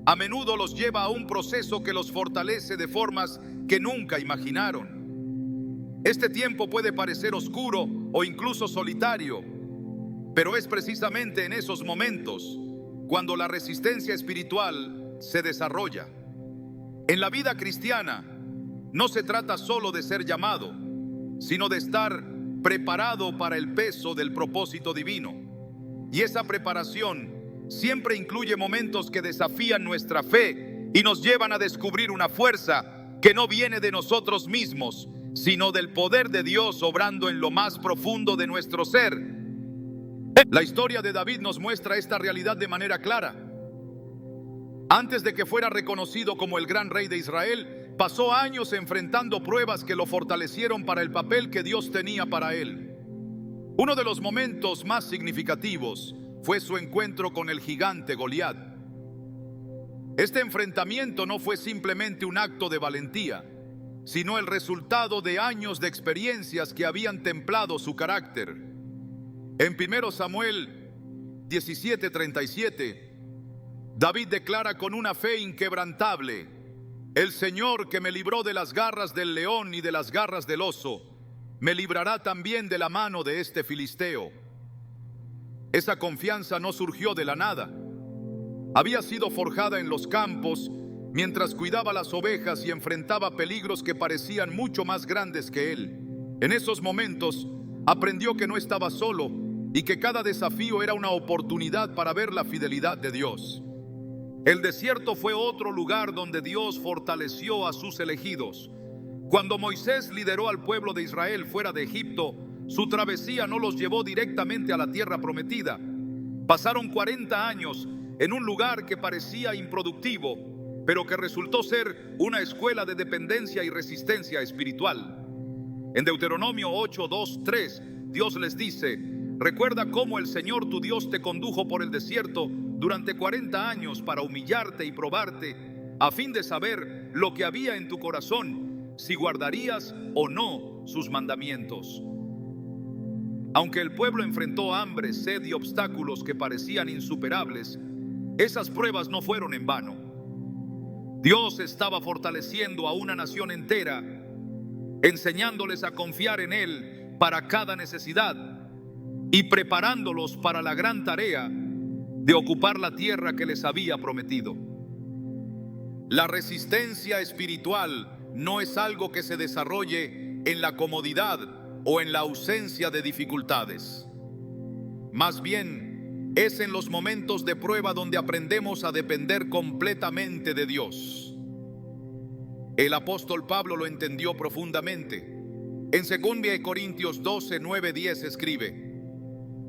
a menudo los lleva a un proceso que los fortalece de formas que nunca imaginaron. Este tiempo puede parecer oscuro o incluso solitario, pero es precisamente en esos momentos cuando la resistencia espiritual se desarrolla. En la vida cristiana, no se trata solo de ser llamado, sino de estar preparado para el peso del propósito divino. Y esa preparación siempre incluye momentos que desafían nuestra fe y nos llevan a descubrir una fuerza que no viene de nosotros mismos, sino del poder de Dios obrando en lo más profundo de nuestro ser. La historia de David nos muestra esta realidad de manera clara. Antes de que fuera reconocido como el gran rey de Israel, pasó años enfrentando pruebas que lo fortalecieron para el papel que Dios tenía para él. Uno de los momentos más significativos fue su encuentro con el gigante Goliat. Este enfrentamiento no fue simplemente un acto de valentía, sino el resultado de años de experiencias que habían templado su carácter. En 1 Samuel 17:37, David declara con una fe inquebrantable: el Señor que me libró de las garras del león y de las garras del oso, me librará también de la mano de este filisteo. Esa confianza no surgió de la nada. Había sido forjada en los campos mientras cuidaba las ovejas y enfrentaba peligros que parecían mucho más grandes que él. En esos momentos aprendió que no estaba solo y que cada desafío era una oportunidad para ver la fidelidad de Dios. El desierto fue otro lugar donde Dios fortaleció a sus elegidos. Cuando Moisés lideró al pueblo de Israel fuera de Egipto, su travesía no los llevó directamente a la tierra prometida. Pasaron 40 años en un lugar que parecía improductivo, pero que resultó ser una escuela de dependencia y resistencia espiritual. En Deuteronomio 8:2-3, Dios les dice: recuerda cómo el Señor tu Dios te condujo por el desierto durante 40 años para humillarte y probarte, a fin de saber lo que había en tu corazón, si guardarías o no sus mandamientos. Aunque el pueblo enfrentó hambre, sed y obstáculos que parecían insuperables, esas pruebas no fueron en vano. Dios estaba fortaleciendo a una nación entera, enseñándoles a confiar en Él para cada necesidad y preparándolos para la gran tarea de ocupar la tierra que les había prometido. La resistencia espiritual no es algo que se desarrolle en la comodidad o en la ausencia de dificultades. Más bien, es en los momentos de prueba donde aprendemos a depender completamente de Dios. El apóstol Pablo lo entendió profundamente. En 2 Corintios 12:9-10 escribe: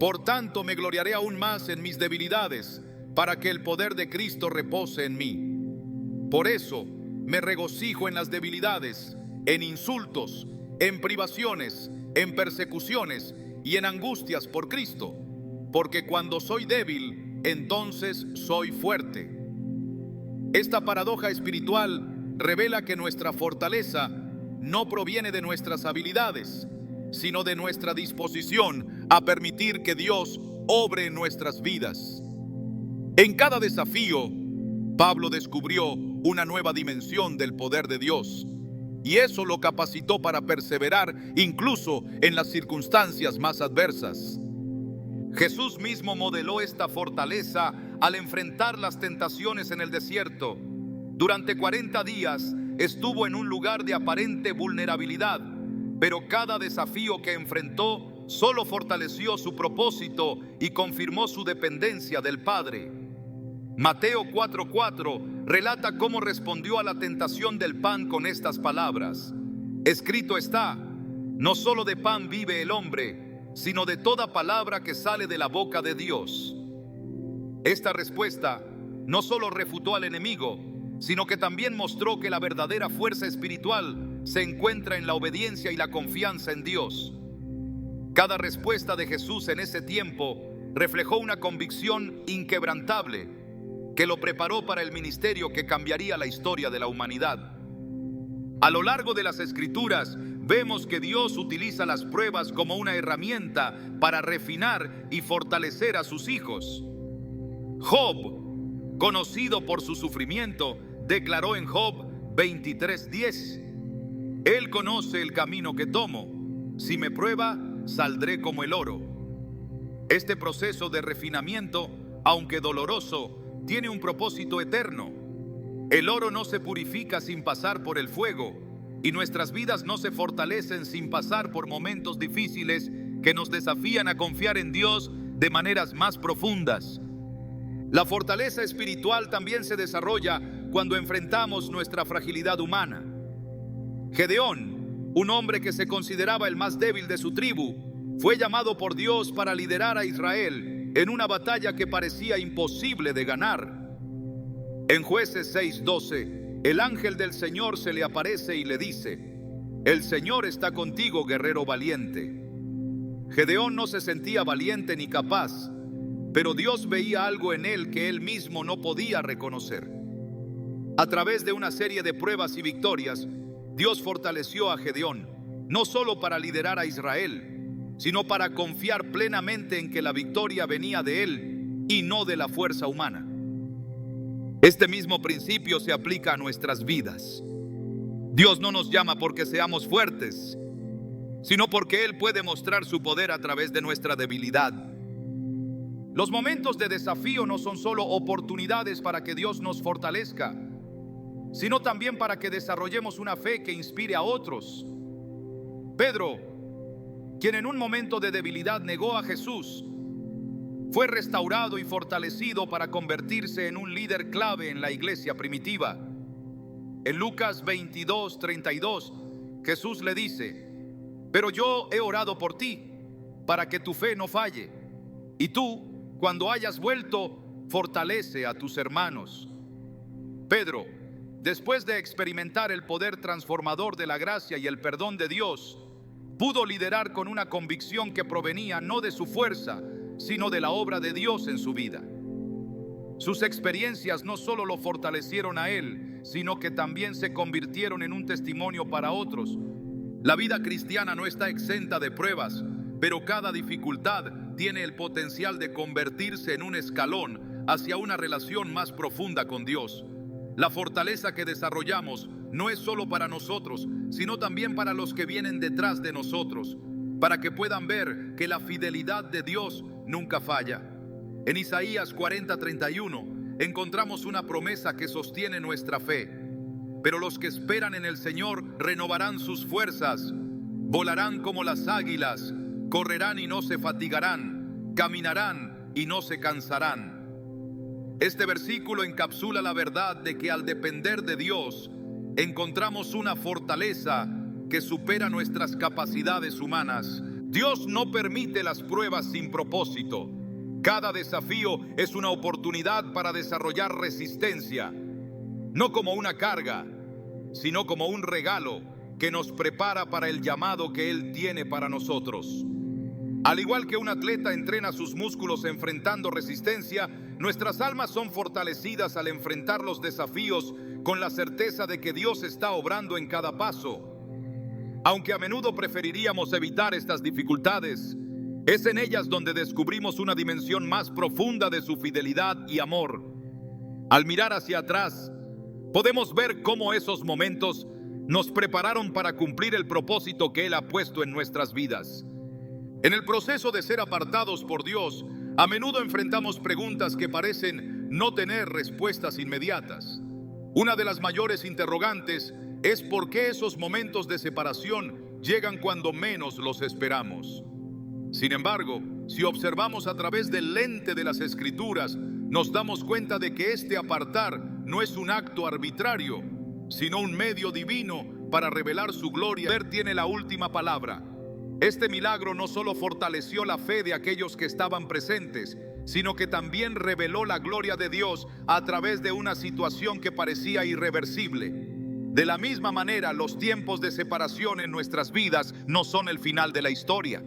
por tanto me gloriaré aún más en mis debilidades, para que el poder de Cristo repose en mí. Por eso me regocijo en las debilidades, en insultos, en privaciones, en persecuciones y en angustias por Cristo, porque cuando soy débil, entonces soy fuerte. Esta paradoja espiritual revela que nuestra fortaleza no proviene de nuestras habilidades, sino de nuestra disposición a permitir que Dios obre en nuestras vidas. En cada desafío, Pablo descubrió una nueva dimensión del poder de Dios, y eso lo capacitó para perseverar incluso en las circunstancias más adversas. Jesús mismo modeló esta fortaleza al enfrentar las tentaciones en el desierto. Durante 40 días estuvo en un lugar de aparente vulnerabilidad, pero cada desafío que enfrentó solo fortaleció su propósito y confirmó su dependencia del Padre. Mateo 4:4 relata cómo respondió a la tentación del pan con estas palabras: escrito está, no solo de pan vive el hombre, sino de toda palabra que sale de la boca de Dios. Esta respuesta no solo refutó al enemigo, sino que también mostró que la verdadera fuerza espiritual se encuentra en la obediencia y la confianza en Dios. Cada respuesta de Jesús en ese tiempo reflejó una convicción inquebrantable que lo preparó para el ministerio que cambiaría la historia de la humanidad. A lo largo de las Escrituras vemos que Dios utiliza las pruebas como una herramienta para refinar y fortalecer a sus hijos. Job, conocido por su sufrimiento, declaró en Job 23:10: Él conoce el camino que tomo. Si me prueba, saldré como el oro. Este proceso de refinamiento, aunque doloroso, tiene un propósito eterno. El oro no se purifica sin pasar por el fuego, y nuestras vidas no se fortalecen sin pasar por momentos difíciles que nos desafían a confiar en Dios de maneras más profundas. La fortaleza espiritual también se desarrolla cuando enfrentamos nuestra fragilidad humana. Gedeón, un hombre que se consideraba el más débil de su tribu, fue llamado por Dios para liderar a Israel en una batalla que parecía imposible de ganar. En Jueces 6:12, el ángel del Señor se le aparece y le dice: el Señor está contigo, guerrero valiente. Gedeón no se sentía valiente ni capaz. pero Dios veía algo en él que él mismo no podía reconocer. A través de una serie de pruebas y victorias, Dios fortaleció a Gedeón, no solo para liderar a Israel, sino para confiar plenamente en que la victoria venía de él y no de la fuerza humana. Este mismo principio se aplica a nuestras vidas. Dios no nos llama porque seamos fuertes, sino porque Él puede mostrar su poder a través de nuestra debilidad. Los momentos de desafío no son solo oportunidades para que Dios nos fortalezca, sino también para que desarrollemos una fe que inspire a otros. Pedro, quien en un momento de debilidad negó a Jesús, fue restaurado y fortalecido para convertirse en un líder clave en la iglesia primitiva. En Lucas 22:32, Jesús le dice: pero yo he orado por ti, para que tu fe no falle. Y tú, cuando hayas vuelto, fortalece a tus hermanos. Pedro, después de experimentar el poder transformador de la gracia y el perdón de Dios, pudo liderar con una convicción que provenía no de su fuerza, sino de la obra de Dios en su vida. Sus experiencias no solo lo fortalecieron a él, sino que también se convirtieron en un testimonio para otros. La vida cristiana no está exenta de pruebas, pero cada dificultad tiene el potencial de convertirse en un escalón hacia una relación más profunda con Dios. La fortaleza que desarrollamos no es solo para nosotros, sino también para los que vienen detrás de nosotros, para que puedan ver que la fidelidad de Dios nunca falla. En Isaías 40:31 encontramos una promesa que sostiene nuestra fe. Pero los que esperan en el Señor renovarán sus fuerzas, volarán como las águilas, correrán y no se fatigarán, caminarán y no se cansarán. Este versículo encapsula la verdad de que al depender de Dios, encontramos una fortaleza que supera nuestras capacidades humanas. Dios no permite las pruebas sin propósito. Cada desafío es una oportunidad para desarrollar resistencia, no como una carga, sino como un regalo que nos prepara para el llamado que Él tiene para nosotros. Al igual que un atleta entrena sus músculos enfrentando resistencia, nuestras almas son fortalecidas al enfrentar los desafíos con la certeza de que Dios está obrando en cada paso. Aunque a menudo preferiríamos evitar estas dificultades, es en ellas donde descubrimos una dimensión más profunda de su fidelidad y amor. Al mirar hacia atrás, podemos ver cómo esos momentos nos prepararon para cumplir el propósito que Él ha puesto en nuestras vidas. En el proceso de ser apartados por Dios, a menudo enfrentamos preguntas que parecen no tener respuestas inmediatas. Una de las mayores interrogantes es por qué esos momentos de separación llegan cuando menos los esperamos. Sin embargo, si observamos a través del lente de las Escrituras, nos damos cuenta de que este apartar no es un acto arbitrario, sino un medio divino para revelar su gloria. Él tiene la última palabra. Este milagro no solo fortaleció la fe de aquellos que estaban presentes, sino que también reveló la gloria de Dios a través de una situación que parecía irreversible. De la misma manera, los tiempos de separación en nuestras vidas no son el final de la historia.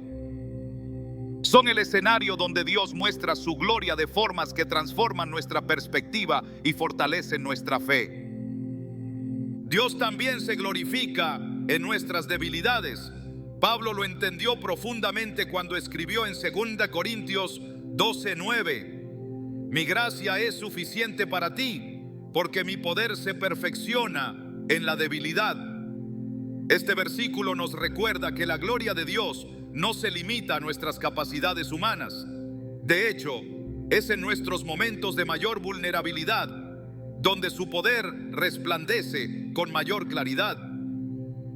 Son el escenario donde Dios muestra su gloria de formas que transforman nuestra perspectiva y fortalecen nuestra fe. Dios también se glorifica en nuestras debilidades. Pablo lo entendió profundamente cuando escribió en 2 Corintios 12:9: mi gracia es suficiente para ti, porque mi poder se perfecciona en la debilidad. Este versículo nos recuerda que la gloria de Dios no se limita a nuestras capacidades humanas. De hecho, es en nuestros momentos de mayor vulnerabilidad donde su poder resplandece con mayor claridad.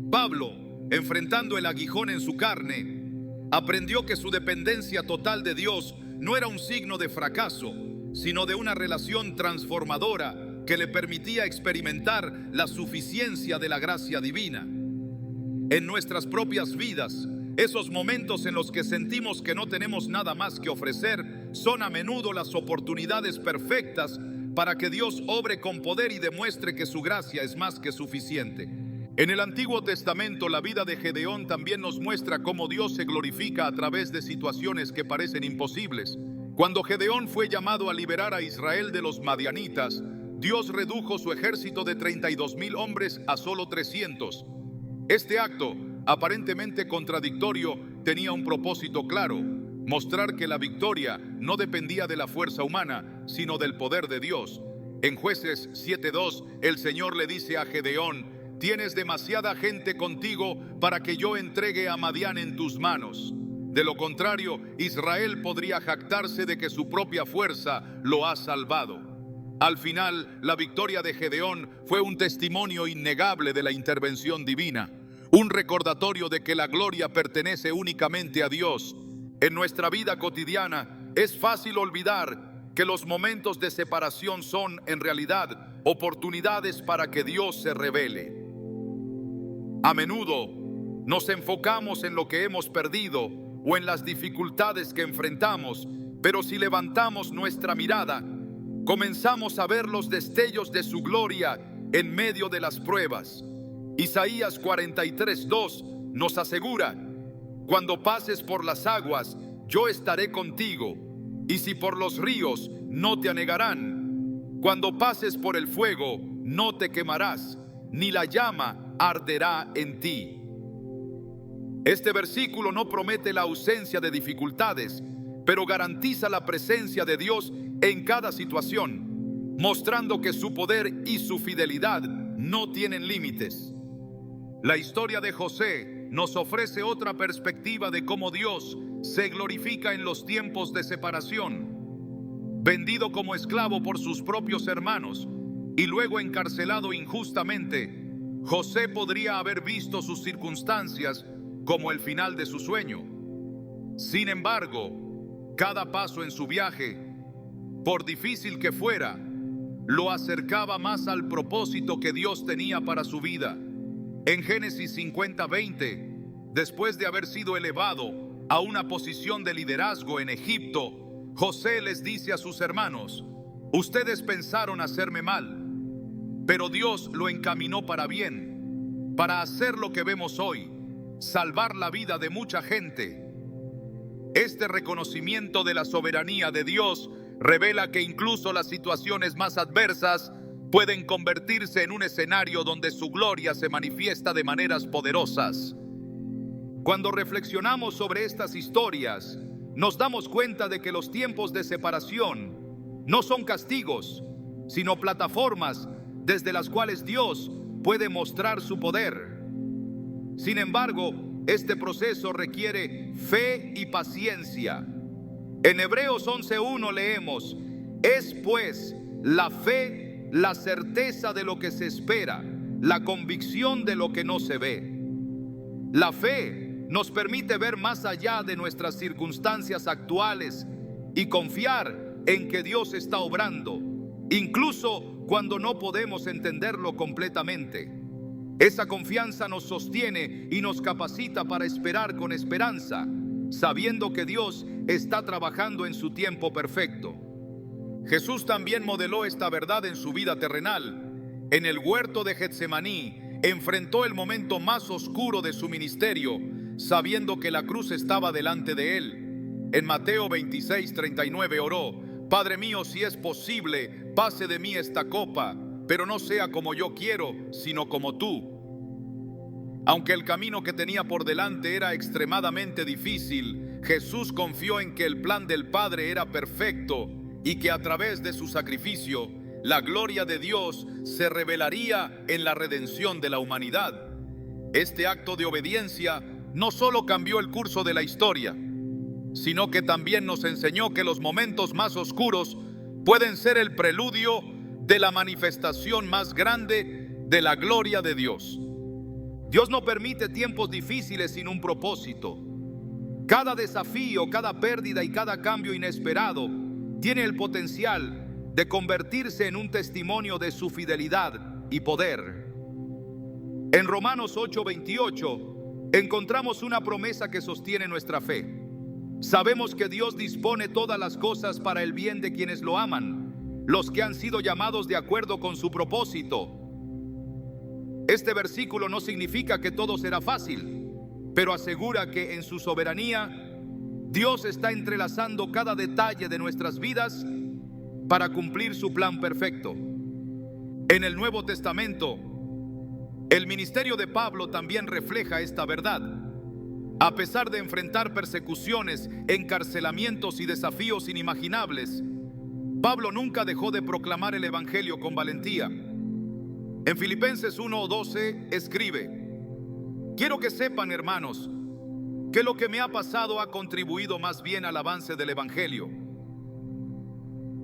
Pablo, enfrentando el aguijón en su carne, aprendió que su dependencia total de Dios no era un signo de fracaso, sino de una relación transformadora que le permitía experimentar la suficiencia de la gracia divina. En nuestras propias vidas, esos momentos en los que sentimos que no tenemos nada más que ofrecer son a menudo las oportunidades perfectas para que Dios obre con poder y demuestre que su gracia es más que suficiente. En el Antiguo Testamento, la vida de Gedeón también nos muestra cómo Dios se glorifica a través de situaciones que parecen imposibles. Cuando Gedeón fue llamado a liberar a Israel de los madianitas, Dios redujo su ejército de 32,000 hombres a solo 300. Este acto, aparentemente contradictorio, tenía un propósito claro: mostrar que la victoria no dependía de la fuerza humana, sino del poder de Dios. En Jueces 7:2, el Señor le dice a Gedeón: tienes demasiada gente contigo para que yo entregue a Madián en tus manos. De lo contrario, Israel podría jactarse de que su propia fuerza lo ha salvado. Al final, la victoria de Gedeón fue un testimonio innegable de la intervención divina, un recordatorio de que la gloria pertenece únicamente a Dios. En nuestra vida cotidiana es fácil olvidar que los momentos de separación son, en realidad, oportunidades para que Dios se revele. A menudo nos enfocamos en lo que hemos perdido o en las dificultades que enfrentamos, pero si levantamos nuestra mirada, comenzamos a ver los destellos de su gloria en medio de las pruebas. Isaías 43:2 nos asegura: cuando pases por las aguas, yo estaré contigo, y si por los ríos, no te anegarán. Cuando pases por el fuego, no te quemarás, ni la llama arderá en ti. Este versículo no promete la ausencia de dificultades, pero garantiza la presencia de Dios en cada situación, mostrando que su poder y su fidelidad no tienen límites. La historia de José nos ofrece otra perspectiva de cómo Dios se glorifica en los tiempos de separación. Vendido como esclavo por sus propios hermanos y luego encarcelado injustamente, José podría haber visto sus circunstancias como el final de su sueño. Sin embargo, cada paso en su viaje, por difícil que fuera, lo acercaba más al propósito que Dios tenía para su vida. En Génesis 50:20, después de haber sido elevado a una posición de liderazgo en Egipto, José les dice a sus hermanos: ustedes pensaron hacerme mal, pero Dios lo encaminó para bien, para hacer lo que vemos hoy, salvar la vida de mucha gente. Este reconocimiento de la soberanía de Dios revela que incluso las situaciones más adversas pueden convertirse en un escenario donde su gloria se manifiesta de maneras poderosas. Cuando reflexionamos sobre estas historias, nos damos cuenta de que los tiempos de separación no son castigos, sino plataformas desde las cuales Dios puede mostrar su poder. Sin embargo, este proceso requiere fe y paciencia. En Hebreos 11:1 leemos: es pues la fe la certeza de lo que se espera, la convicción de lo que no se ve. La fe nos permite ver más allá de nuestras circunstancias actuales y confiar en que Dios está obrando, incluso cuando no podemos entenderlo completamente. Esa confianza nos sostiene y nos capacita para esperar con esperanza, sabiendo que Dios está trabajando en su tiempo perfecto. Jesús también modeló esta verdad en su vida terrenal. En el huerto de Getsemaní enfrentó el momento más oscuro de su ministerio, sabiendo que la cruz estaba delante de él. En Mateo 26:39 oró: Padre mío, si es posible, pase de mí esta copa, pero no sea como yo quiero, sino como tú. Aunque el camino que tenía por delante era extremadamente difícil, Jesús confió en que el plan del Padre era perfecto y que a través de su sacrificio, la gloria de Dios se revelaría en la redención de la humanidad. Este acto de obediencia no solo cambió el curso de la historia, sino que también nos enseñó que los momentos más oscuros pueden ser el preludio de la manifestación más grande de la gloria de Dios. Dios no permite tiempos difíciles sin un propósito. Cada desafío, cada pérdida y cada cambio inesperado tiene el potencial de convertirse en un testimonio de su fidelidad y poder. En Romanos 8:28 encontramos una promesa que sostiene nuestra fe. Sabemos que Dios dispone todas las cosas para el bien de quienes lo aman, los que han sido llamados de acuerdo con su propósito. Este versículo no significa que todo será fácil, pero asegura que en su soberanía Dios está entrelazando cada detalle de nuestras vidas para cumplir su plan perfecto. En el Nuevo Testamento, el ministerio de Pablo también refleja esta verdad. A pesar de enfrentar persecuciones, encarcelamientos y desafíos inimaginables, Pablo nunca dejó de proclamar el Evangelio con valentía. En Filipenses 1:12 escribe: quiero que sepan, hermanos, que lo que me ha pasado ha contribuido más bien al avance del Evangelio.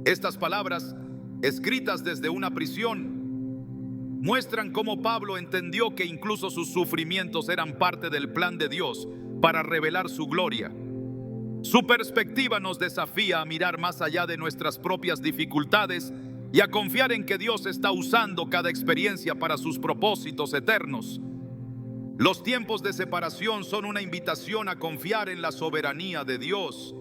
Estas palabras, escritas desde una prisión, muestran cómo Pablo entendió que incluso sus sufrimientos eran parte del plan de Dios para revelar su gloria. Su perspectiva nos desafía a mirar más allá de nuestras propias dificultades y a confiar en que Dios está usando cada experiencia para sus propósitos eternos. Los tiempos de separación son una invitación a confiar en la soberanía de Dios.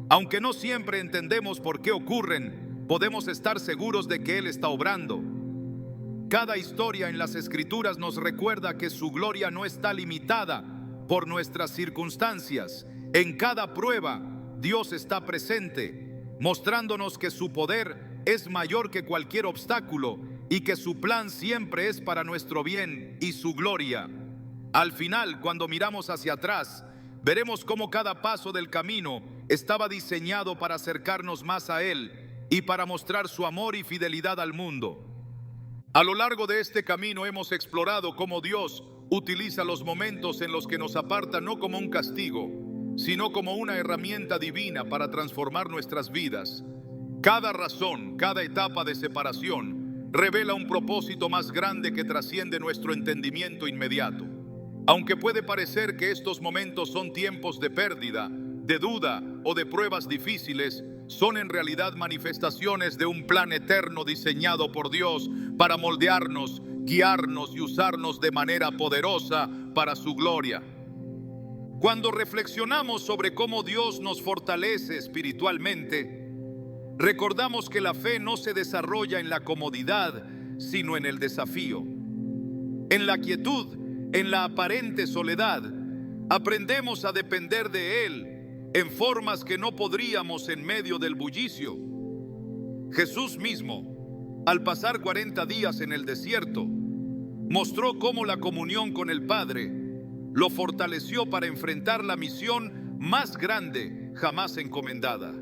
Aunque no siempre entendemos por qué ocurren, podemos estar seguros de que Él está obrando. Cada historia en las Escrituras nos recuerda que su gloria no está limitada por nuestras circunstancias. En cada prueba, Dios está presente, mostrándonos que su poder es mayor que cualquier obstáculo y que su plan siempre es para nuestro bien y su gloria. Al final, cuando miramos hacia atrás, veremos cómo cada paso del camino estaba diseñado para acercarnos más a Él y para mostrar su amor y fidelidad al mundo. A lo largo de este camino hemos explorado cómo Dios utiliza los momentos en los que nos aparta no como un castigo, sino como una herramienta divina para transformar nuestras vidas. Cada razón, cada etapa de separación revela un propósito más grande que trasciende nuestro entendimiento inmediato. Aunque puede parecer que estos momentos son tiempos de pérdida, de duda o de pruebas difíciles, son en realidad manifestaciones de un plan eterno diseñado por Dios para moldearnos, guiarnos y usarnos de manera poderosa para su gloria. Cuando reflexionamos sobre cómo Dios nos fortalece espiritualmente, recordamos que la fe no se desarrolla en la comodidad, sino en el desafío. En la quietud, en la aparente soledad, aprendemos a depender de Él en formas que no podríamos en medio del bullicio. Jesús mismo, al pasar 40 días en el desierto, mostró cómo la comunión con el Padre lo fortaleció para enfrentar la misión más grande jamás encomendada.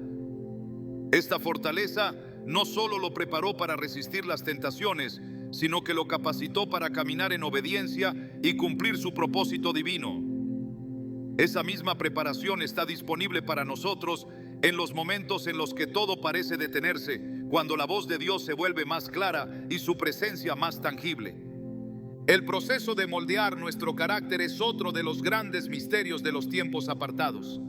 Esta fortaleza no solo lo preparó para resistir las tentaciones, sino que lo capacitó para caminar en obediencia y cumplir su propósito divino. Esa misma preparación está disponible para nosotros en los momentos en los que todo parece detenerse, cuando la voz de Dios se vuelve más clara y su presencia más tangible. El proceso de moldear nuestro carácter es otro de los grandes misterios de los tiempos apartados.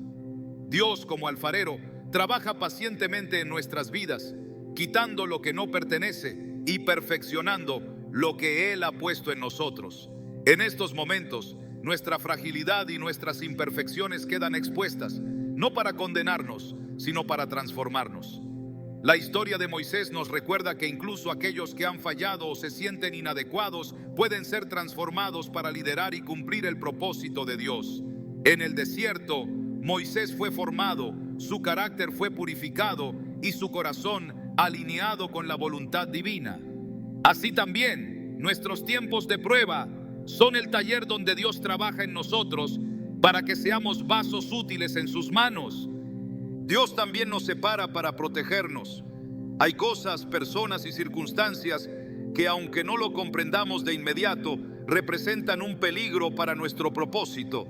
Dios, como alfarero, trabaja pacientemente en nuestras vidas, quitando lo que no pertenece y perfeccionando lo que Él ha puesto en nosotros. En estos momentos, nuestra fragilidad y nuestras imperfecciones quedan expuestas, no para condenarnos, sino para transformarnos. La historia de Moisés nos recuerda que incluso aquellos que han fallado o se sienten inadecuados pueden ser transformados para liderar y cumplir el propósito de Dios. En el desierto, Moisés fue formado, su carácter fue purificado y su corazón alineado con la voluntad divina. Así también, nuestros tiempos de prueba son el taller donde Dios trabaja en nosotros para que seamos vasos útiles en sus manos. Dios también nos separa para protegernos. Hay cosas, personas y circunstancias que, aunque no lo comprendamos de inmediato, representan un peligro para nuestro propósito.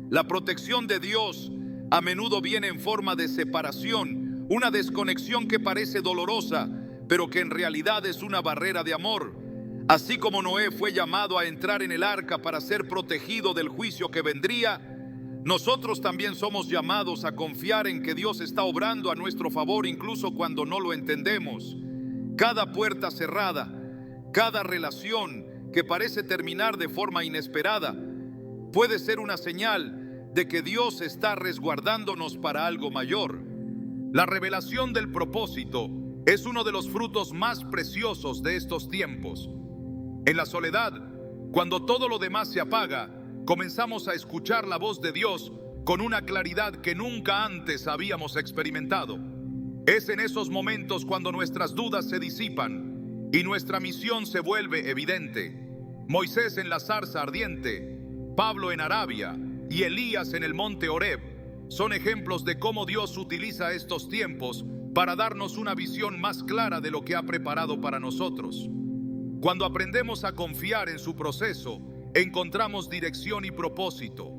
La protección de Dios a menudo viene en forma de separación, una desconexión que parece dolorosa, pero que en realidad es una barrera de amor. Así como Noé fue llamado a entrar en el arca para ser protegido del juicio que vendría, nosotros también somos llamados a confiar en que Dios está obrando a nuestro favor incluso cuando no lo entendemos. Cada puerta cerrada, cada relación que parece terminar de forma inesperada, puede ser una señal de que Dios está resguardándonos para algo mayor. La revelación del propósito es uno de los frutos más preciosos de estos tiempos. En la soledad, cuando todo lo demás se apaga, comenzamos a escuchar la voz de Dios con una claridad que nunca antes habíamos experimentado. Es en esos momentos cuando nuestras dudas se disipan y nuestra misión se vuelve evidente. Moisés en la zarza ardiente, Pablo en Arabia y Elías en el monte Horeb son ejemplos de cómo Dios utiliza estos tiempos para darnos una visión más clara de lo que ha preparado para nosotros. Cuando aprendemos a confiar en su proceso, encontramos dirección y propósito,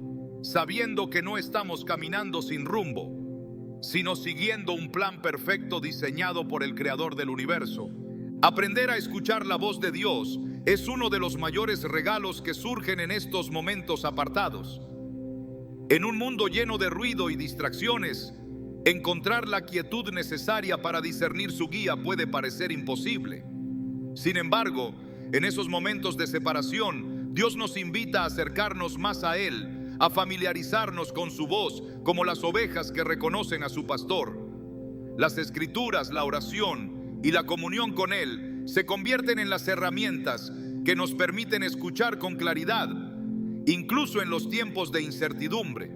sabiendo que no estamos caminando sin rumbo, sino siguiendo un plan perfecto diseñado por el Creador del universo. Aprender a escuchar la voz de Dios es uno de los mayores regalos que surgen en estos momentos apartados. En un mundo lleno de ruido y distracciones, encontrar la quietud necesaria para discernir su guía puede parecer imposible. Sin embargo, en esos momentos de separación, Dios nos invita a acercarnos más a Él, a familiarizarnos con su voz como las ovejas que reconocen a su pastor. Las escrituras, la oración y la comunión con Él se convierten en las herramientas que nos permiten escuchar con claridad, incluso en los tiempos de incertidumbre.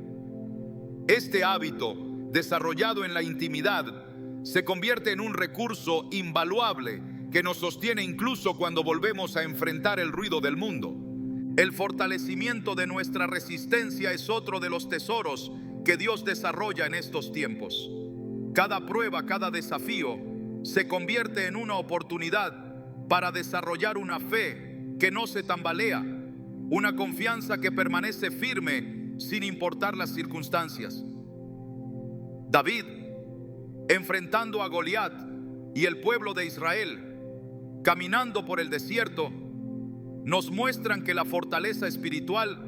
Este hábito, desarrollado en la intimidad, se convierte en un recurso invaluable que nos sostiene incluso cuando volvemos a enfrentar el ruido del mundo. El fortalecimiento de nuestra resistencia es otro de los tesoros que Dios desarrolla en estos tiempos. Cada prueba, cada desafío se convierte en una oportunidad para desarrollar una fe que no se tambalea, una confianza que permanece firme sin importar las circunstancias. David, enfrentando a Goliat y el pueblo de Israel, caminando por el desierto, nos muestran que la fortaleza espiritual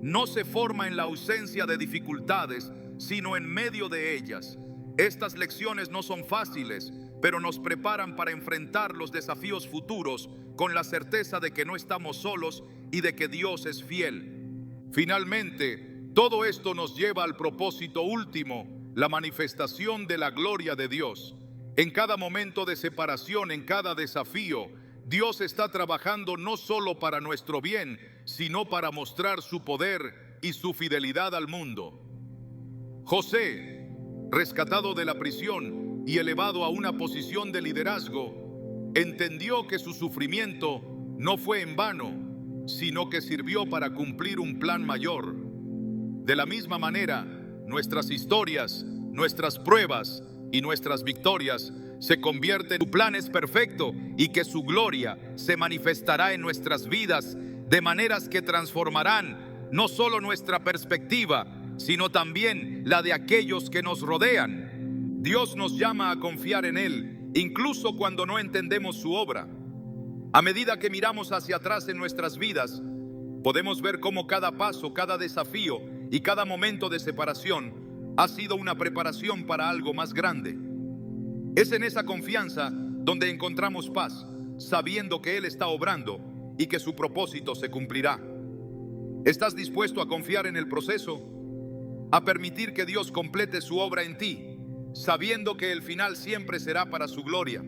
no se forma en la ausencia de dificultades, sino en medio de ellas. Estas lecciones no son fáciles, pero nos preparan para enfrentar los desafíos futuros con la certeza de que no estamos solos y de que Dios es fiel. Finalmente, todo esto nos lleva al propósito último, la manifestación de la gloria de Dios. En cada momento de separación, en cada desafío, Dios está trabajando no solo para nuestro bien, sino para mostrar su poder y su fidelidad al mundo. José, rescatado de la prisión y elevado a una posición de liderazgo, entendió que su sufrimiento no fue en vano, sino que sirvió para cumplir un plan mayor. De la misma manera, nuestras historias, nuestras pruebas y nuestras victorias se convierten en su plan es perfecto y que su gloria se manifestará en nuestras vidas de maneras que transformarán no solo nuestra perspectiva, sino también la de aquellos que nos rodean. Dios nos llama a confiar en Él, incluso cuando no entendemos su obra. A medida que miramos hacia atrás en nuestras vidas, podemos ver cómo cada paso, cada desafío y cada momento de separación ha sido una preparación para algo más grande. Es en esa confianza donde encontramos paz, sabiendo que Él está obrando y que su propósito se cumplirá. ¿Estás dispuesto a confiar en el proceso? A permitir que Dios complete su obra en ti, sabiendo que el final siempre será para su gloria.